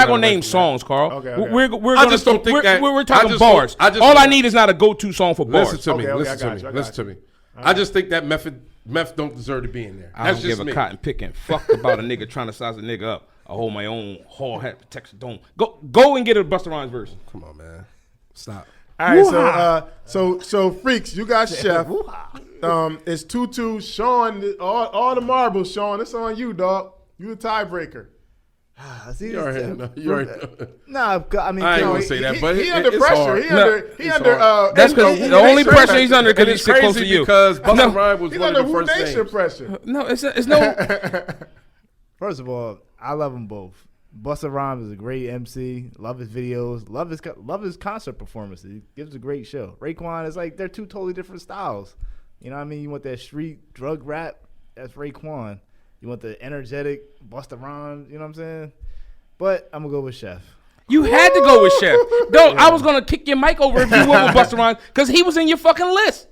gonna name songs, Carl. Okay. We're I just don't think that. We're talking bars. All I need is not a go-to song for bars. Listen to me. Okay, Listen I to got me. you, I Listen got to me. I just think that Meth don't deserve to be in there. I That's don't just give me. a cotton picking fuck about a nigga trying to size a nigga up. I hold my own hard hat protection dome. Go and get a Busta Rhymes verse. Come on, man. Stop. All right, so Freaks, you got Chef. It's 2-2. Sean, all the marbles, Sean. It's on you, dog. You the tiebreaker. You already know. Nah, I mean, I ain't gonna say that, but he under it's pressure. hard. He under. That's because the only pressure he's under because And he's it's sit close to crazy you. because Busta Rhymes was He's one under of the Who first Nation names. pressure. No, it's no. First of all, I love them both. Busta Rhymes is a great MC. Love his videos. Love his concert performances. He gives a great show. Raekwon is like they're 2 totally different styles. You know what I mean? You want that street drug rap? That's Raekwon. You want the energetic Busta Rhymes? You know what I'm saying? But I'm gonna go with Chef. You had to go with Chef. No, I was gonna kick your mic over if you went with Busta Rhymes because he was in your fucking list.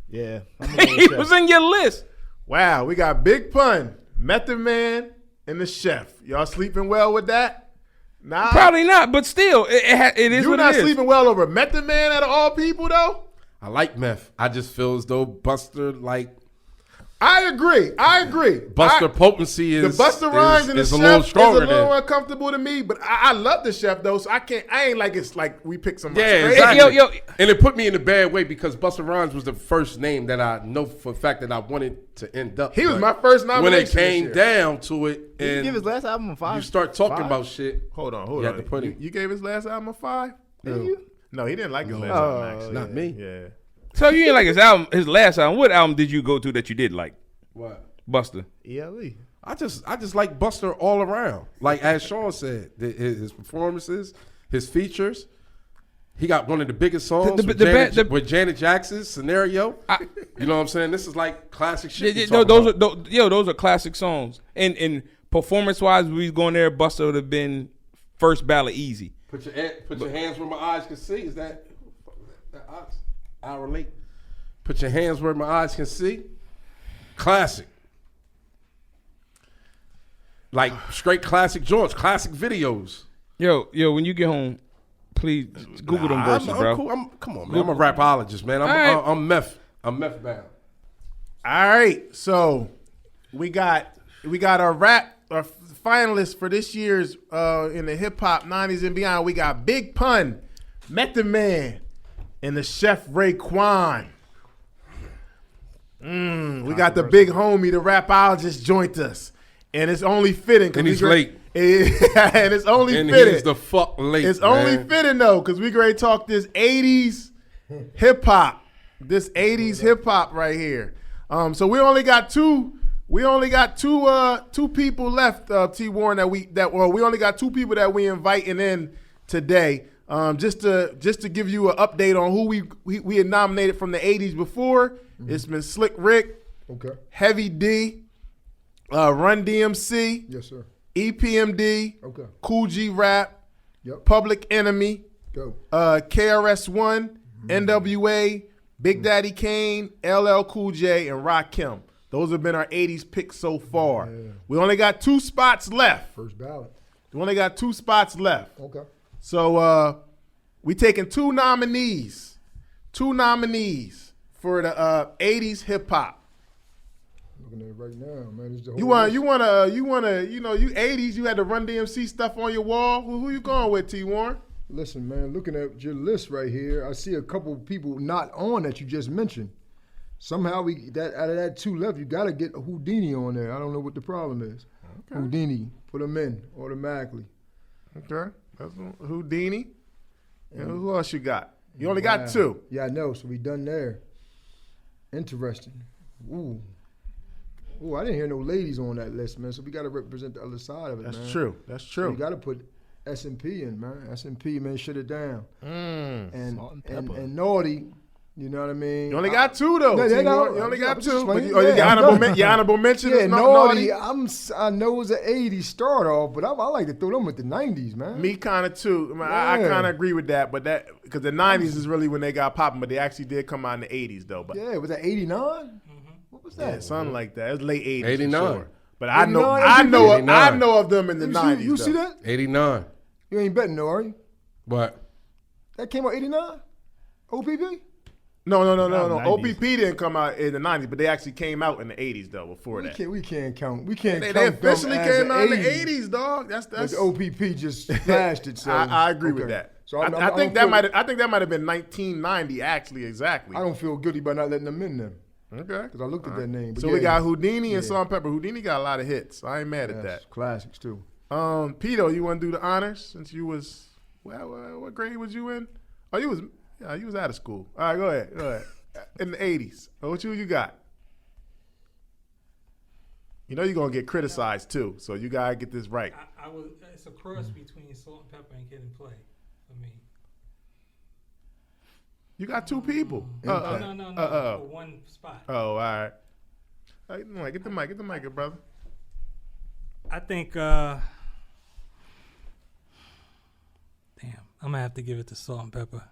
Yeah, I'm gonna go with He Chef. was in your list. Wow, we got Big Pun, Method Man, and the Chef. Y'all sleeping well with that? Nah, Probably not, but still, it is you what not it is. sleeping well over Method Man out of all people though. I like Meth. I just feel as though Buster, like, I agree. Buster potency The is Busta Rhymes and the is a Chef little stronger is a little than. uncomfortable to me, but I love the Chef though, so I ain't like it's like we pick somebody. Yeah, crazy. exactly. Yo. And it put me in a bad way because Busta Rhymes was the first name that I know for a fact that I wanted to end up. He was But my first nomination. when it this came year. down to it, Did you and give his last album a 5? you start talking 5? about shit. Hold on. You had to put him. You gave his last album a 5? Did you? No, he didn't like his last Oh, album. Actually. Not me. Yeah. So you ain't like his last album. What album did you go to that you did like? What? Busta. ELE. I just like Buster all around. Like as Sean said, his performances, his features. He got one of the biggest songs with Janet Jackson's Scenario. You know what I'm saying? This is like classic shit. Those are classic songs. And performance wise, we going there. Busta would have been first ballot easy. Put your hands where my eyes can see. Is that I relate. Put your hands where my eyes can see. Classic. Like straight classic joints, classic videos. Yo, when you get home, please Google them verses, bro. Cool. Come on, man. I'm a rapologist, man. I'm meth bound. All right, so we got our finalists for this year's in the hip hop 90s and beyond. We got Big Pun, Method Man, and the Chef Raekwon. We got the big homie, the rapologist, joined us, and it's only fitting. And he's late. And it's only And fitting. he's the fuck late. It's man. only fitting though, because we going to talk this 80s hip hop. This 80s hip hop right here. So we only got two people left, T Warren, we only got two people that we inviting in today. Just to give you an update on who we had nominated from the 80s before. It's been Slick Rick, Okay. Heavy D, Run DMC, Yes, sir. EPMD, Okay. Cool G Rap, Yep. Public Enemy, Go. KRS-One, NWA, Big Daddy Kane, LL Cool J, and Rakim. Those have been our 80s picks so far. Yeah. We only got 2 spots left. First ballot. We only got 2 spots left. Okay. So we taking 2 nominees for the 80s hip hop. Looking at it right now, man. It's the whole You 80s, you had the Run DMC stuff on your wall. Who you going with, T Warren? Listen, man, looking at your list right here, I see a couple people not on that you just mentioned. Somehow out of that 2 left, you got to get Houdini on there. I don't know what the problem is. Okay. Houdini, put him in automatically. Okay, that's Houdini. And who else you got? You only got 2. Yeah, I know. So we done there. Interesting. Ooh, I didn't hear no ladies on that list, man. So we got to represent the other side of it, man. That's true. That's So true. you got to put S&P in, man. S&P, man, shut it down. And Salt and pepper. and Naughty, you know what I mean? You only got 2 though. No, T. they don't. Warren. You only got I'm 2. just But saying, your honorable mention Yeah, is Naughty. Naughty. I know it's an 80s start off, but I like to throw them with the 90s, man. Me kind of too. I Yeah. kind of agree with that, but that because the 90s is really when they got popping, but they actually did come out in the 80s though. But Yeah, was that 89? What was that? yeah, something like that. It's late 80s. 89. For sure. But I know 89. I know of them in the Let me 90s. see, you see though. that? 89. You ain't betting, though, are you? What? That came out 89? OPP? No. 90s. OPP didn't come out in the 90s, but they actually came out in the 80s though. Before that, We can't count. We can't they count them officially as came out in the 80s. 80s, dog. That's But OPP just flashed itself. I agree with Okay. that. So I think that might have been 1990 actually exactly. I don't feel guilty by not letting them in there Okay. because I looked at that name. But So yeah, we got Houdini and Yeah. Salt and Pepper. Houdini got a lot of hits. I ain't mad at yes, that. classics too. Pito, you want to do the honors since you was what grade was you in? Oh, you was out of school. All right, go ahead. In the 80s. What you got? You know you're gonna get criticized too, so you gotta get this right. It's a cross between Salt and Pepper and Kid and Play for me. You got 2 people. No, for one spot. Oh, all right. Get the mic, brother. I think, damn, I'm gonna have to give it to Salt and Pepper.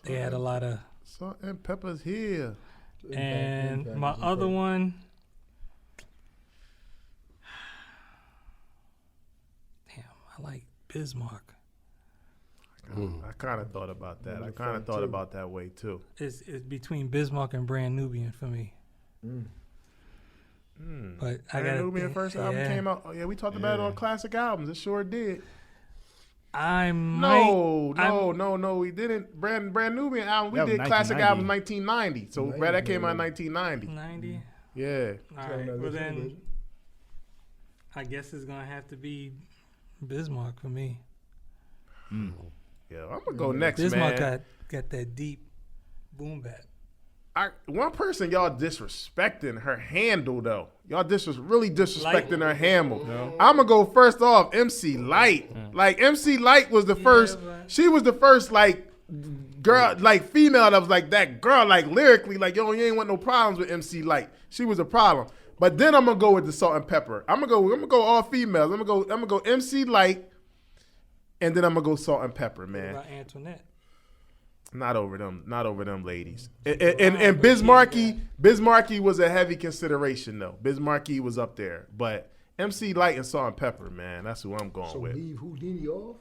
They had a lot of, Salt and Pepper's here. and Impact my is other incredible. one, damn, I like Bismarck. I kind of thought about that. I kind of thought about that way too. It's between Bismarck and Brand Nubian for me. But I Brand got Nubian first album came out. Oh, yeah, we talked about it on classic albums. It sure did. No, we didn't. Brand Nubian album. We That was did classic 1990. album 1990. So that came out in 1990. 90. Yeah. All right. Well then, I guess it's gonna have to be Bismarck for me. Yeah, I'm gonna go next, Bismarck man. got that deep boom bap. One person y'all disrespecting her handle though. Y'all really disrespecting her handle. No. I'm gonna go first off. MC Light, like MC Light was the first. She was the first like girl, like female that was like that girl, like lyrically, like yo, you ain't want no problems with MC Light. She was a problem. But then I'm gonna go with the Salt and Pepper. I'm gonna go all females. I'm gonna go MC Light, and then I'm gonna go Salt and Pepper, man. What about Antoinette? Not over them ladies. And Bismarcky was a heavy consideration though. Bismarcky was up there, but MC Light and Salt and Pepper, man, that's who I'm going with. Leave Houdini off.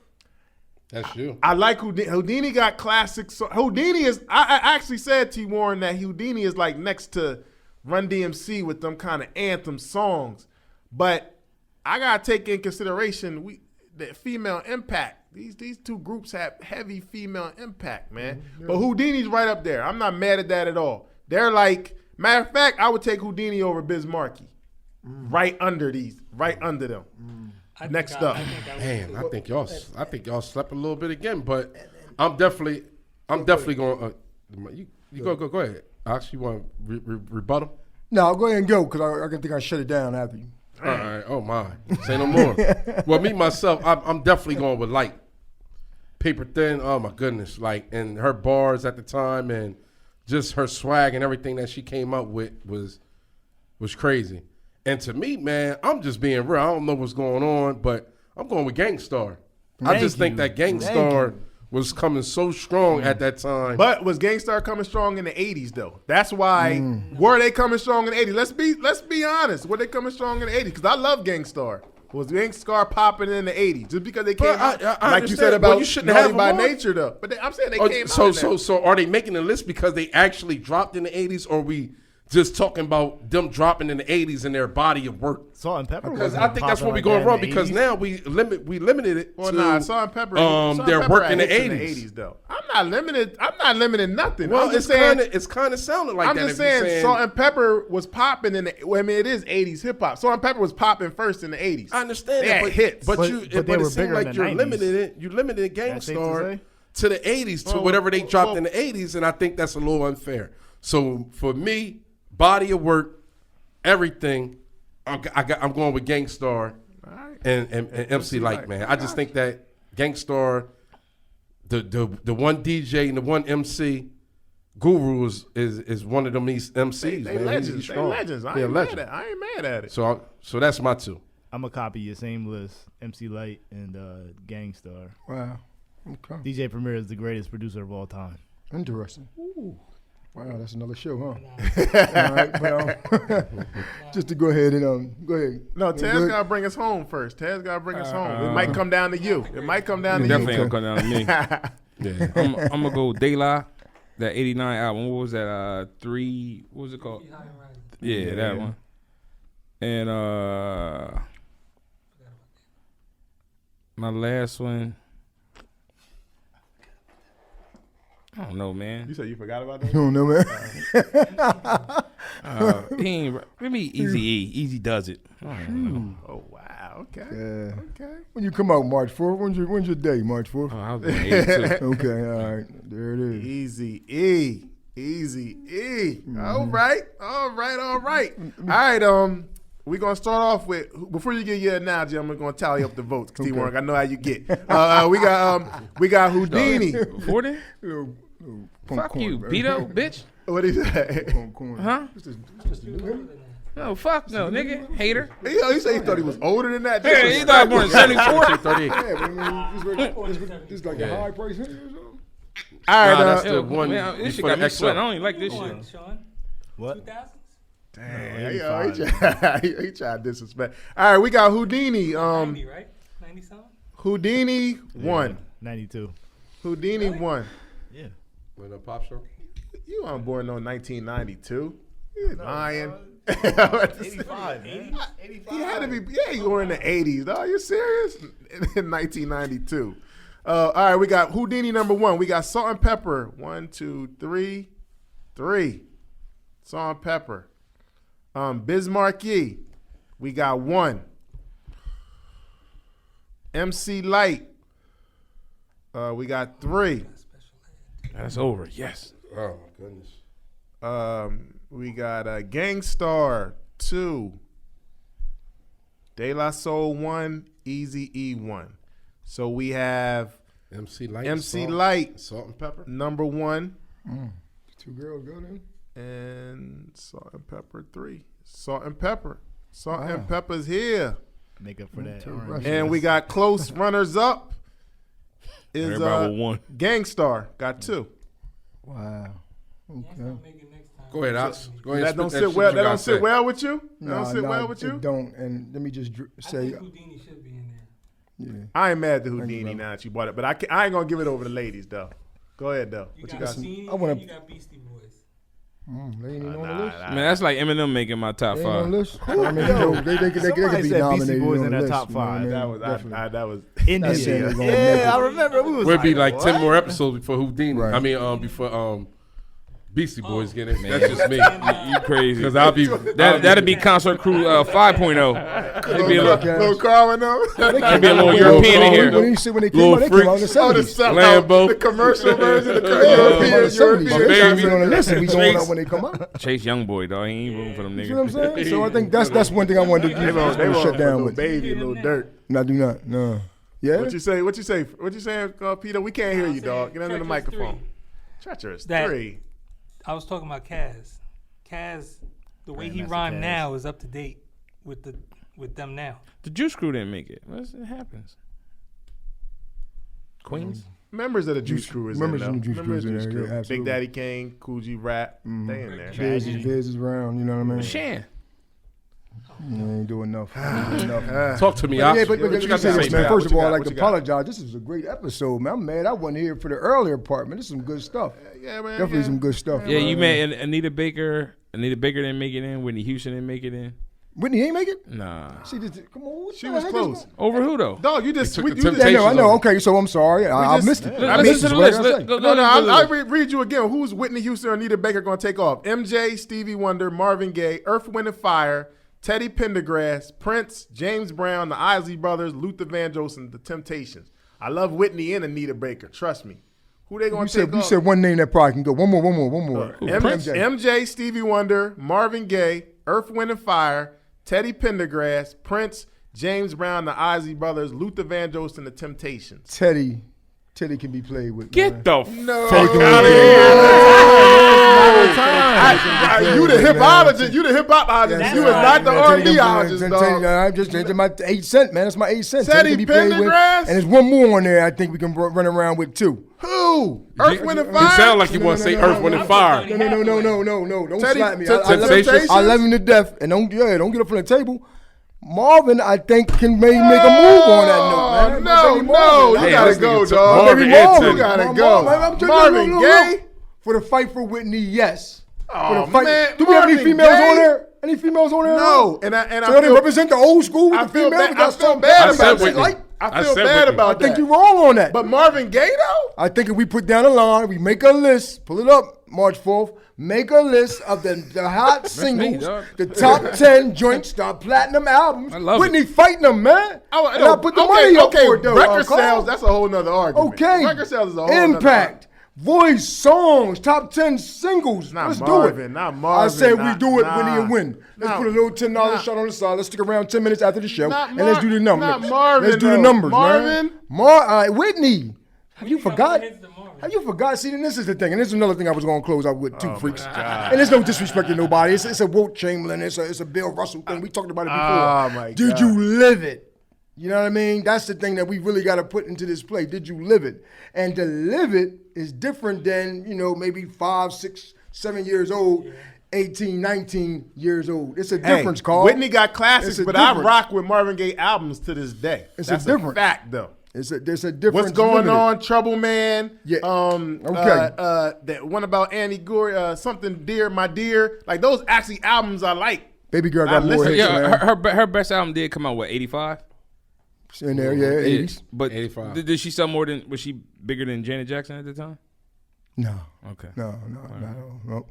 That's you. I like Houdini. Houdini got classics. Houdini is. I actually said T Warren that Houdini is like next to Run DMC with them kind of anthem songs, but I gotta take in consideration the female impact. These two groups have heavy female impact, man. Mm-hmm. But Houdini's right up there. I'm not mad at that at all. They're like, matter of fact, I would take Houdini over Bismarcky. Right under them. Next up. Man, I think y'all slept a little bit again, but I'm definitely going. You go ahead. Actually, you want rebuttal? No, go ahead and go because I think I shut it down after you. All right. Oh my. Say no more. Well, me myself, I'm definitely going with Light. Paper Thin. Oh my goodness. Like, and her bars at the time and just her swag and everything that she came up with was crazy. And to me, man, I'm just being real. I don't know what's going on, but I'm going with Gangstar. I just think that Gangstar was coming so strong at that time. But was Gangstar coming strong in the 80s though? That's why were they coming strong in the 80s? Let's be honest. Were they coming strong in the 80s? Because I love Gangstar. Was Gangstar popping in the 80s? Just because they came out, like you said about Naughty by Nature though. But I'm saying they came out. So are they making the list because they actually dropped in the 80s, or we just talking about them dropping in the 80s in their body of work? Salt and Pepper. Because I think that's where we're going wrong. Because now we limited it to Salt and Pepper. their work in the 80s. Though. I'm not limiting nothing. Well, I'm just saying it's kind of sounding like I'm that. just saying Salt and Pepper was popping in the. Well, I mean, it is 80s hip hop. Salt and Pepper was popping first in the 80s. I understand they that, had hits, but they were it seems bigger like in the you're 90s. limited Gangstar to the 80s to Well, whatever they dropped in the 80s, and I think that's a little unfair. So for me, body of work, everything, I'm going with Gangstar and MC Light, man. I just think that Gangstar, the one DJ and the one MC, Guru is one of them MCs. They man. legends. They legends. I ain't mad at it. So that's my two. I'm gonna copy your same list: MC Light and Gangstar. Wow. Okay. DJ Premier is the greatest producer of all time. Interesting. Ooh. Wow, that's another show, huh? All right, but, just to go ahead and go ahead. No, Taz gotta bring us home first. Taz gotta bring us home. It might come down to you. It might come down to you. Definitely gonna come down to me. Yeah, I'm gonna go De La, that '89 album. What was that? What was it called? Yeah, that one. And my last one. I don't know, man. You said you forgot about that? You don't know, man. Maybe Easy does it. Oh wow. Okay. Yeah. Okay. When you come out March 4th, when's your day, March 4th? Oh, I was born in 82. Okay, all right. There it is. Easy E. All right. All right. We're going to start off with, before you get your analogy, I'm going to tally up the votes. T. Warren, I know how you get. We got Houdini. Before then? Little Fuck corn, you, man. Beto, bitch. What did he say? Corn. Huh? Just a new him? No, fuck no, nigga. Hater. He said he thought he was older than that. Hey, he thought I was born in 74. 38. Yeah, but I mean, this is like a high price hit or something? All right. That's Yo, the one man, this shit before got the me XL. sweating. I don't even like this Come shit. on, Sean. What? 2000s? He tried to disrespect. All right, we got Houdini. 90, right? 90 something? Houdini won. 92. Houdini won. Yeah. With a pop show? You weren't born in 1992. You lying. 85, man. 85. He had to be. Yeah, you were in the 80s. Are you serious? In 1992. All right, we got Houdini number 1. We got Salt and Pepper. 1, 2, 3. Salt and Pepper. Bismarcky. We got 1. MC Light. We got 3. That's over. Yes. Oh my goodness. We got Gangstar 2. De La Soul 1. Easy E 1. So we have MC Light. MC Light Salt and Pepper. number 1. 2 girls go then. And Salt and Pepper 3. Salt and Pepper. Salt and Pepper's here. Make up for that. Two orange. Russians. And we got close runners up. Is Everybody with 1. Gangstar got 2. Wow. Okay. Go ahead, Ox. Go ahead. That don't spit sit shit well. you That gotta don't say. sit well with you. That Nah, don't sit nah, well with you. It don't. And let me just say, Houdini should be in there. yeah. I ain't mad at the Houdini brother. now that you bought it, but I ain't gonna give it over to ladies though. Go ahead though. What you got? Houdini, I wanna- you got Beastie Boys. They ain't even on the list. Man, that's like Eminem making my top They ain't on 5. the list. I mean, you know, they could Somebody be said nominated Beastie Boys on in the their list, top you know what I 5. mean? That was Definitely. that was India. That's saying they're gonna make Yeah, it. I remember. We was We'll be like 10 what? more episodes before Houdini. Right. I mean, before Beastie Boys get it. Man. That's just me. You crazy. Because I'll be That'd be Concert Crew 5.0. It'd be a little, Little Carl and them. it'd be a little European in here. When they came Little out, they came out in the freaks. Oh, the 70s. Lambo. the commercial version, the Yeah, European. my baby. baby. On the list, we going Chase. out when they come out. Chase Youngboy, dog. He ain't rooting for them You know what I'm niggas. saying? So I think that's one thing I wanted to They were shut down little with. baby, little dirt. No, I do not. No. Yeah. What you say? What you say? What you saying, Peter? We can't hear you, dog. Get under the Treacherous microphone. 3. Treacherous That- 3. I was talking about Kaz. Kaz, the way he Grandmaster rhymed Caz. now is up to date with them now. The Juice Crew didn't make it. It happens. Queens? Members of the Juice Crew is Members in of though. the Juice Members Crew of is the in there, yeah, Big absolutely. Daddy Kane, Coogee Rap, they in there. Biz is around, you know what I mean? Shan. You ain't doing enough. enough. Talk to me, But Ox. yeah, but what let you me got say to this, say, man. man? First What of you all, got? I'd like What to you got? apologize. This is a great episode, man. I'm mad I wasn't here for the earlier part, man. This is some good stuff. Yeah, man. Definitely some good stuff. Yeah, you made Anita Baker. Anita Baker didn't make it in. Whitney Houston didn't make it in. Whitney ain't make it? Nah. She just, come on. what She the was heck is close. going- Over who though? Dog, you just took we, the you just, Yeah, temptation. I know. Okay, so I'm sorry. I just- missed it. I Listen missed to it. the What list. did I say? Go No, to the I'll list. read you again. Who's Whitney Houston or Anita Baker going to take off? MJ, Stevie Wonder, Marvin Gaye, Earth, Wind and Fire, Teddy Pendergrass, Prince, James Brown, the Isley Brothers, Luther Vandross, and the Temptations. I love Whitney and Anita Baker. Trust me. Who they going to take You off? said one name that probably can go. One more. MJ, Stevie Wonder, Marvin Gaye, Earth, Wind and Fire, Teddy Pendergrass, Prince, James Brown, the Isley Brothers, Luther Vandross, and the Temptations. Teddy can be played with. Get man. the No. Teddy can be Outta played here. You the hipologist. You the hipologist. You is not the R&Bologist, dog. I'm just changing my 8 cent, man. That's my 8 cents. Teddy can be played with. Pendergrass? And there's one more on there I think we can run around with too. Who? Earth, Wind and You Fire? sound like you want to say Earth, Wind and Fire. No. Don't Teddy- slap me. Temptations? I love him to death. And don't get up from the table. Marvin, I think, can maybe make a move on that note, man. My baby Marvin. You Hey, gotta this go, nigga took dog. Marvin Baby and Marvin. Teddy. You gotta Marvin, go. I'm just- Marvin Gaye? For the fight for Whitney, yes. For Oh, the fight. man, Do we have any Marvin females Gaye? on there? Any females on there? No. And So I they feel, represent the old school with I the feel females. bad. That's I feel something bad I said about that. Whitney. I feel said bad Whitney. I about think that. you're wrong on that. But Marvin Gaye, though? I think if we put down a line, we make a list, pull it up, March 4th, make a list of the hot singles, dog. the top 10 joints, the platinum albums. I love Whitney fighting them, man. And I put the money up for it, though. Record Carl. sales, that's a whole nother argument. Okay. Record sales is a whole nother Impact. Voice, songs, top 10 singles. Not Let's do Marvin, it. not Marvin, I say we not- do it, nah, Whitney, and win. Let's nah, put a little $10 nah. shot on the side. Let's stick around 10 minutes after the show. Not And let's do the numbers. not Marvin, Let's do the though. numbers, Marvin? man. Whitney. Have you forgot? Hits the Marvin. Have you forgot? See, then this is the thing, and this is another thing I was going to close out with too, freaks. And there's no disrespect to nobody. It's a Wilt Chamberlain. It's a Bill Russell thing. We talked about it before. Oh, my Did God. you live it? You know what I mean? That's the thing that we really got to put into this play. Did you live it? And to live it is different than, maybe 5, 6, 7 years old, 18, 19 years old. It's a difference, Carl. Whitney got classics, It's a but I difference. rock with Marvin Gaye albums to this day. It's a That's difference. fact, though. There's a difference. What's going limited. on, Trouble Man? Yeah. Okay. That one about Annie Gore, something dear, my dear. Like those actually albums I like. Baby girl got more hits, Yeah, man. her best album did come out, what, 85? In there, yeah, 80s. But 85. did she sell more than, was she bigger than Janet Jackson at the time? No, Okay. no.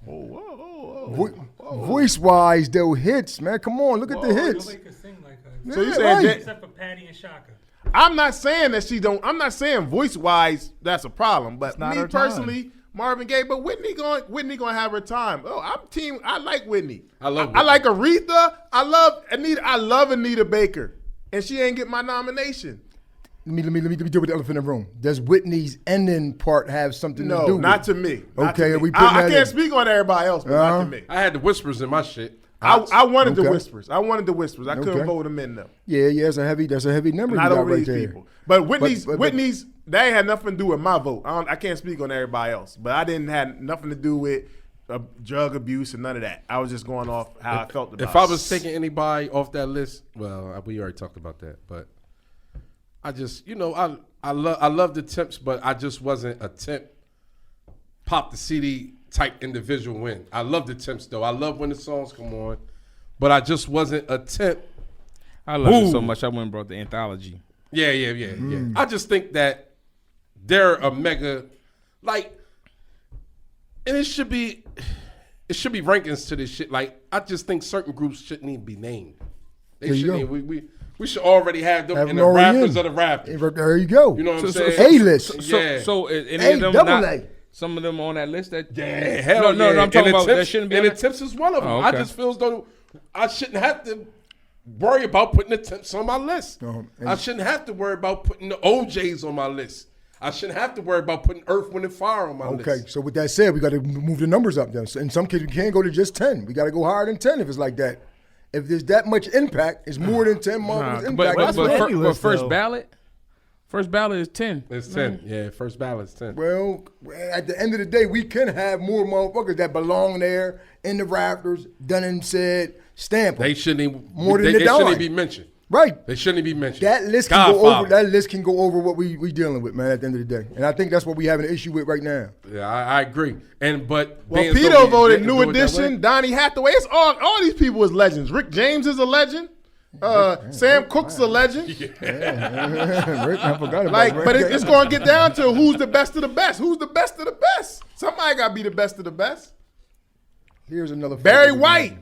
Whoa. Voice-wise, though, hits, man. Come on, look at the hits. Nobody could sing like her. So you Yeah, saying right. Jan- Except for Patty and Shaka. I'm not saying that she don't. I'm not saying voice wise that's a problem. But not me her time. personally, Marvin Gaye. But Whitney gonna have her time. Oh, I'm team. I like Whitney. I love I Whitney. like Aretha. I love Anita. I love Anita Baker, and she ain't get my nomination. Let me deal with the elephant in the room. Does Whitney's ending part have something to do No, with not it? to me. Not to Okay, me. are we putting I that can't in? speak on everybody else, but not to me. I had the whispers in my shit. I wanted the Okay. whispers. I couldn't Okay. vote them in though. Yeah, that's a heavy number Not you got over right these there. people. But Whitney's, but- Whitney's, that ain't had nothing to do with my vote. I can't speak on everybody else. But I didn't have nothing to do with drug abuse and none of that. I was just going off how I felt about it. If I was taking anybody off that list, well, we already talked about that. But I just, I love the Temps, but I just wasn't a Temp pop the CD type individual win. I love the Temps though. I love when the songs come on, but I just wasn't a Temp. I love it so Ooh. much. I went and brought the anthology. Yeah. I just think that they're a mega, like, and it should be rankings to this shit. Like, I just think certain groups shouldn't even be named. They There you shouldn't. go. Even, we should already have them Have in them the already rappers in. of the rappers. There you go. You know what I'm So- saying? A-list. Yeah. So any A, of them double not, A. some of them on that list that Yeah, hell no, yeah. I'm talking And the about that Tips- shouldn't be And on the that? Tips is one of them. Oh, I okay. just feel as though I shouldn't have to worry about putting the Tips on my list. And- I shouldn't have to worry about putting the OJs on my list. I shouldn't have to worry about putting Earth, Wind, and Fire on my Okay, list. so with that said, we got to move the numbers up then. So in some cases, we can't go to just 10. We got to go higher than 10 if it's like that. If there's that much impact, it's more than 10 marbles impact. but That's what any but list, first though. ballot is 10. It's 10. Yeah, first ballot's 10. Well, at the end of the day, we can have more motherfuckers that belong there in the rafters, done and said, stamp 'em. They shouldn't even, More than they the shouldn't dime. even be mentioned. Right. They shouldn't even be mentioned. That list can go over. Godfather. That list can go over what we dealing with, man. At the end of the day, and I think that's what we have an issue with right now. Yeah, I agree. But Well, being so Pito we voted didn't New do it that Edition, way. Donnie Hathaway. It's all these people is legends. Rick James is a legend. Sam Cooke's a legend. Rick, I forgot about Like, Rick. but it's going to get down to who's the best of the best. Who's the best of the best? Somebody got to be the best of the best. Here's another fact Barry that we White. have.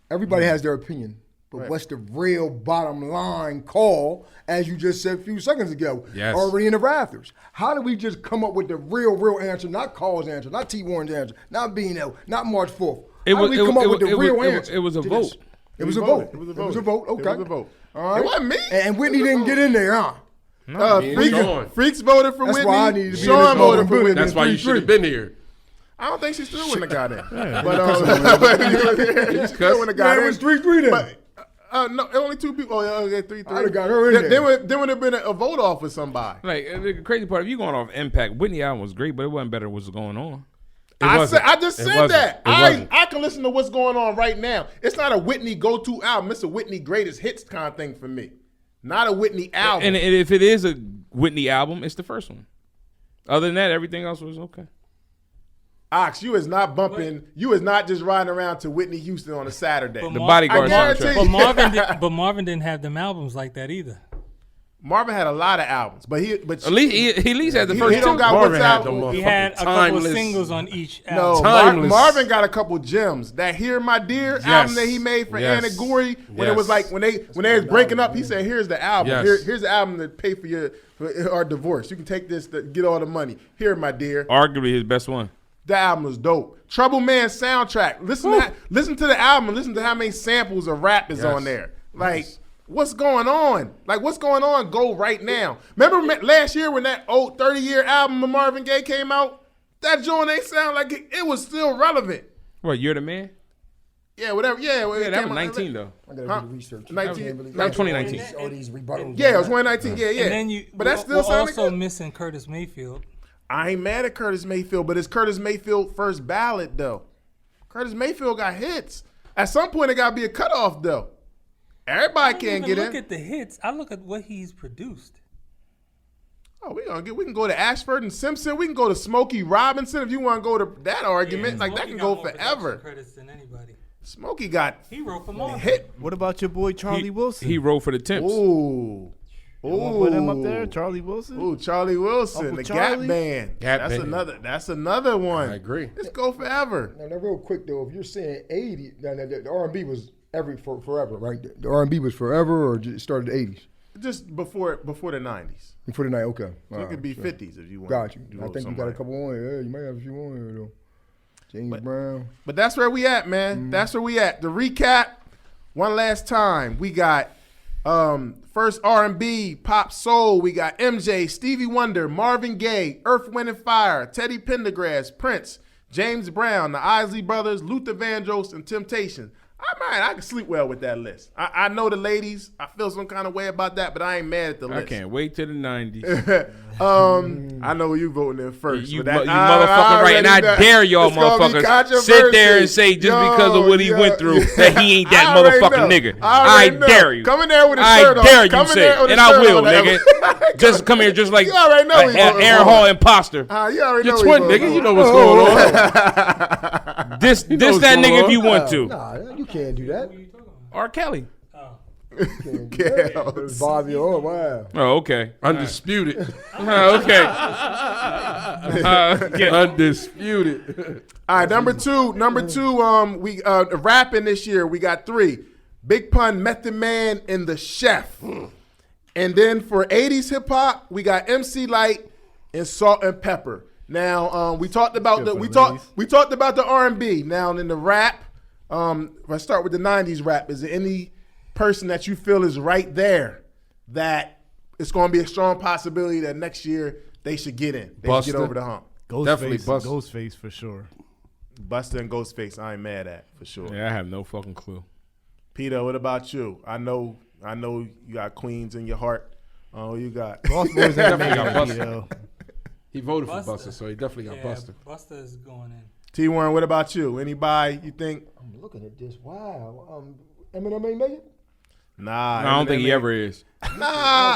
Everybody has their opinion, but what's the real bottom line call? As you just said a few seconds ago, Yes. already in the rafters. How do we just come up with the real answer? Not Call's answer, not T. Warren's answer, not Bino, not March 4th. How do we come up with the real answer? It was a to vote. this? It was a vote. It was a It was a vote. vote. Okay. It was a vote. All right. It wasn't me. And Whitney It was a didn't vote. get in there, huh? Me and Freaks, Sean. Freaks voted for That's Whitney. why I needed to be in Sean this voted for moment. Whitney. That's why you should have been here. I don't think she still wouldn't have got in. But she still wouldn't have got Yeah, it in. was 3-3 then. But no, only 2 people. Oh, yeah, okay, 3-3. I'd have got her in there. Then would have been a vote off with somebody. Like the crazy part, if you going off impact, Whitney album was great, but it wasn't better than what's going on. I wasn't. just It said wasn't. that. It wasn't. I can listen to what's going on right now. It's not a Whitney go-to album. It's a Whitney greatest hits kind of thing for me. Not a Whitney album. And if it is a Whitney album, it's the first one. Other than that, everything else was okay. Ox, you is not bumping. You is not just riding around to Whitney Houston on a Saturday. But The Mar- Bodyguard I guarantee soundtrack. you. But Marvin didn't have them albums like that either. Marvin had a lot of albums, but At least he at least had the He- first he don't two. got Marvin what's had out. them He motherfucking had a couple timeless. of singles on each No, album. Timeless. Marvin got a couple gems. That "Hear My Dear" album that he made for Yes. Anna Gorey when it was Yes. like when they was breaking up. He said, "Here's the album. Yes. Here's the album to pay for our divorce. You can take this to get all the money. Here, my dear." Arguably his best one. That album was dope. Trouble Man soundtrack. Listen to the album. Listen to how many samples of rap is Yes. on there. Like, what's going on? Like, what's going on? Go right now. Remember last year when that old 30-year album of Marvin Gaye came out? That joint ain't sound like it was still relevant. What, You're the Man? Yeah, whatever. Yeah, well, Yeah, it that came was out- 19 though. I gotta Huh? do the research. 19 That was 2019. All these rebuttals. Yeah, it was 2019. Yeah, yeah. And then but that still we're sounded also good. missing Curtis Mayfield. I ain't mad at Curtis Mayfield, but it's Curtis Mayfield first ballot though. Curtis Mayfield got hits. At some point, it got to be a cutoff though. Everybody can't get look in. at the hits. I look at what he's produced. Oh, we can go to Ashford and Simpson. We can go to Smokey Robinson if you want to go to that argument. Yeah, like that Smokey can got go more production forever. credits than anybody. Smokey got He wrote for Marvin. hit. What about your boy Charlie Wilson? He wrote for the Temps. Ooh. You wanna put him up there, Charlie Wilson? Ooh, Charlie Wilson, Uncle the Charlie? Gap Band. Gap That's Band. That's another one. I agree. Let's go forever. Now, real quick though, if you're saying 80, the R&B was forever, right? The R&B was forever, or just started the 80s? Just before the 90s. Before the night, okay. So it could be 50s if you want. Got you. Do I think you something got a like couple on here. Yeah, you might have a few on here though. James Brown. But that's where we at, man. That's where we at. The recap, one last time. We got first R&B, pop soul. We got MJ, Stevie Wonder, Marvin Gaye, Earth, Wind and Fire, Teddy Pendergrass, Prince, James Brown, the Isley Brothers, Luther Vandross, and Temptation. I can sleep well with that list. I know the ladies. I feel some kind of way about that, but I ain't mad at the list. I can't wait till the 90s. I know you voting in first. You but that, motherfucker right, and I dare y'all it's gonna be motherfuckers sit there and say just because of what he went through that he ain't that motherfucking nigga. I dare you. Come in there with a I shirt on. dare you Come in say, there with a and I shirt will, on. nigga. Just come here, just like You already know he's voting Aaron for Hall him. imposter. You already know You're twin, he's nigga. You know what's going on. This what's that going nigga on. if you want to. Nah, you can't do that. R. Kelly. You can't do that. It's Bobby. Oh wow. Oh, okay. Undisputed. Okay. Undisputed. All right, number two. We rapping this year. We got 3: Big Pun, Method Man, and the Chef. And then for 80s hip hop, we got MC Light and Salt and Pepper. Now we talked about we talked about the R&B. Now in the rap, let's start with the 90s rap. Is there any person that you feel is right there that it's going to be a strong possibility that next year they should get in? They should get Busta. over the hump. Definitely Busta. Ghostface for sure. Busta and Ghostface, I ain't mad at for sure. Yeah, I have no fucking clue. Peter, what about you? I know you got Queens in your heart. Oh, you got Lost Boys ain't making got it, Busta. yo. He voted for Busta. Busta, so he definitely got Busta. Busta is going in. T1. What about you? Anybody you think? I'm looking at this. Wow. Eminem ain't make it? Nah, I don't think he Eminem ever is. ain't- Nah,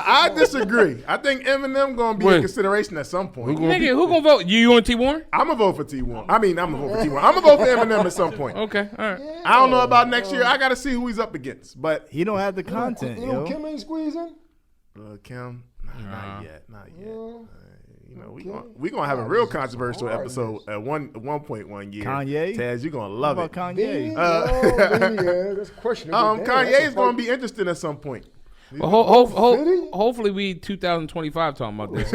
I disagree. I think Eminem gonna be When? in consideration at some point. Nigga, who gonna vote? You on T Warren? I'm gonna vote for T1. I'm gonna vote for T1. I'm gonna vote for Eminem at some point. Okay, all right. I don't know about next year. I gotta see who he's up against. But He don't have the content, yo. Kim ain't squeezing? Kim, not yet. Yeah. You know, we gonna have a real controversial episode at one point one year. Kanye? Taz, you're gonna love What it. about Benny? Kanye? Yeah, that's questionable. Damn, Kanye that's is a gonna fight. be interested at some point. Well, hopefully we 2025 talking about this.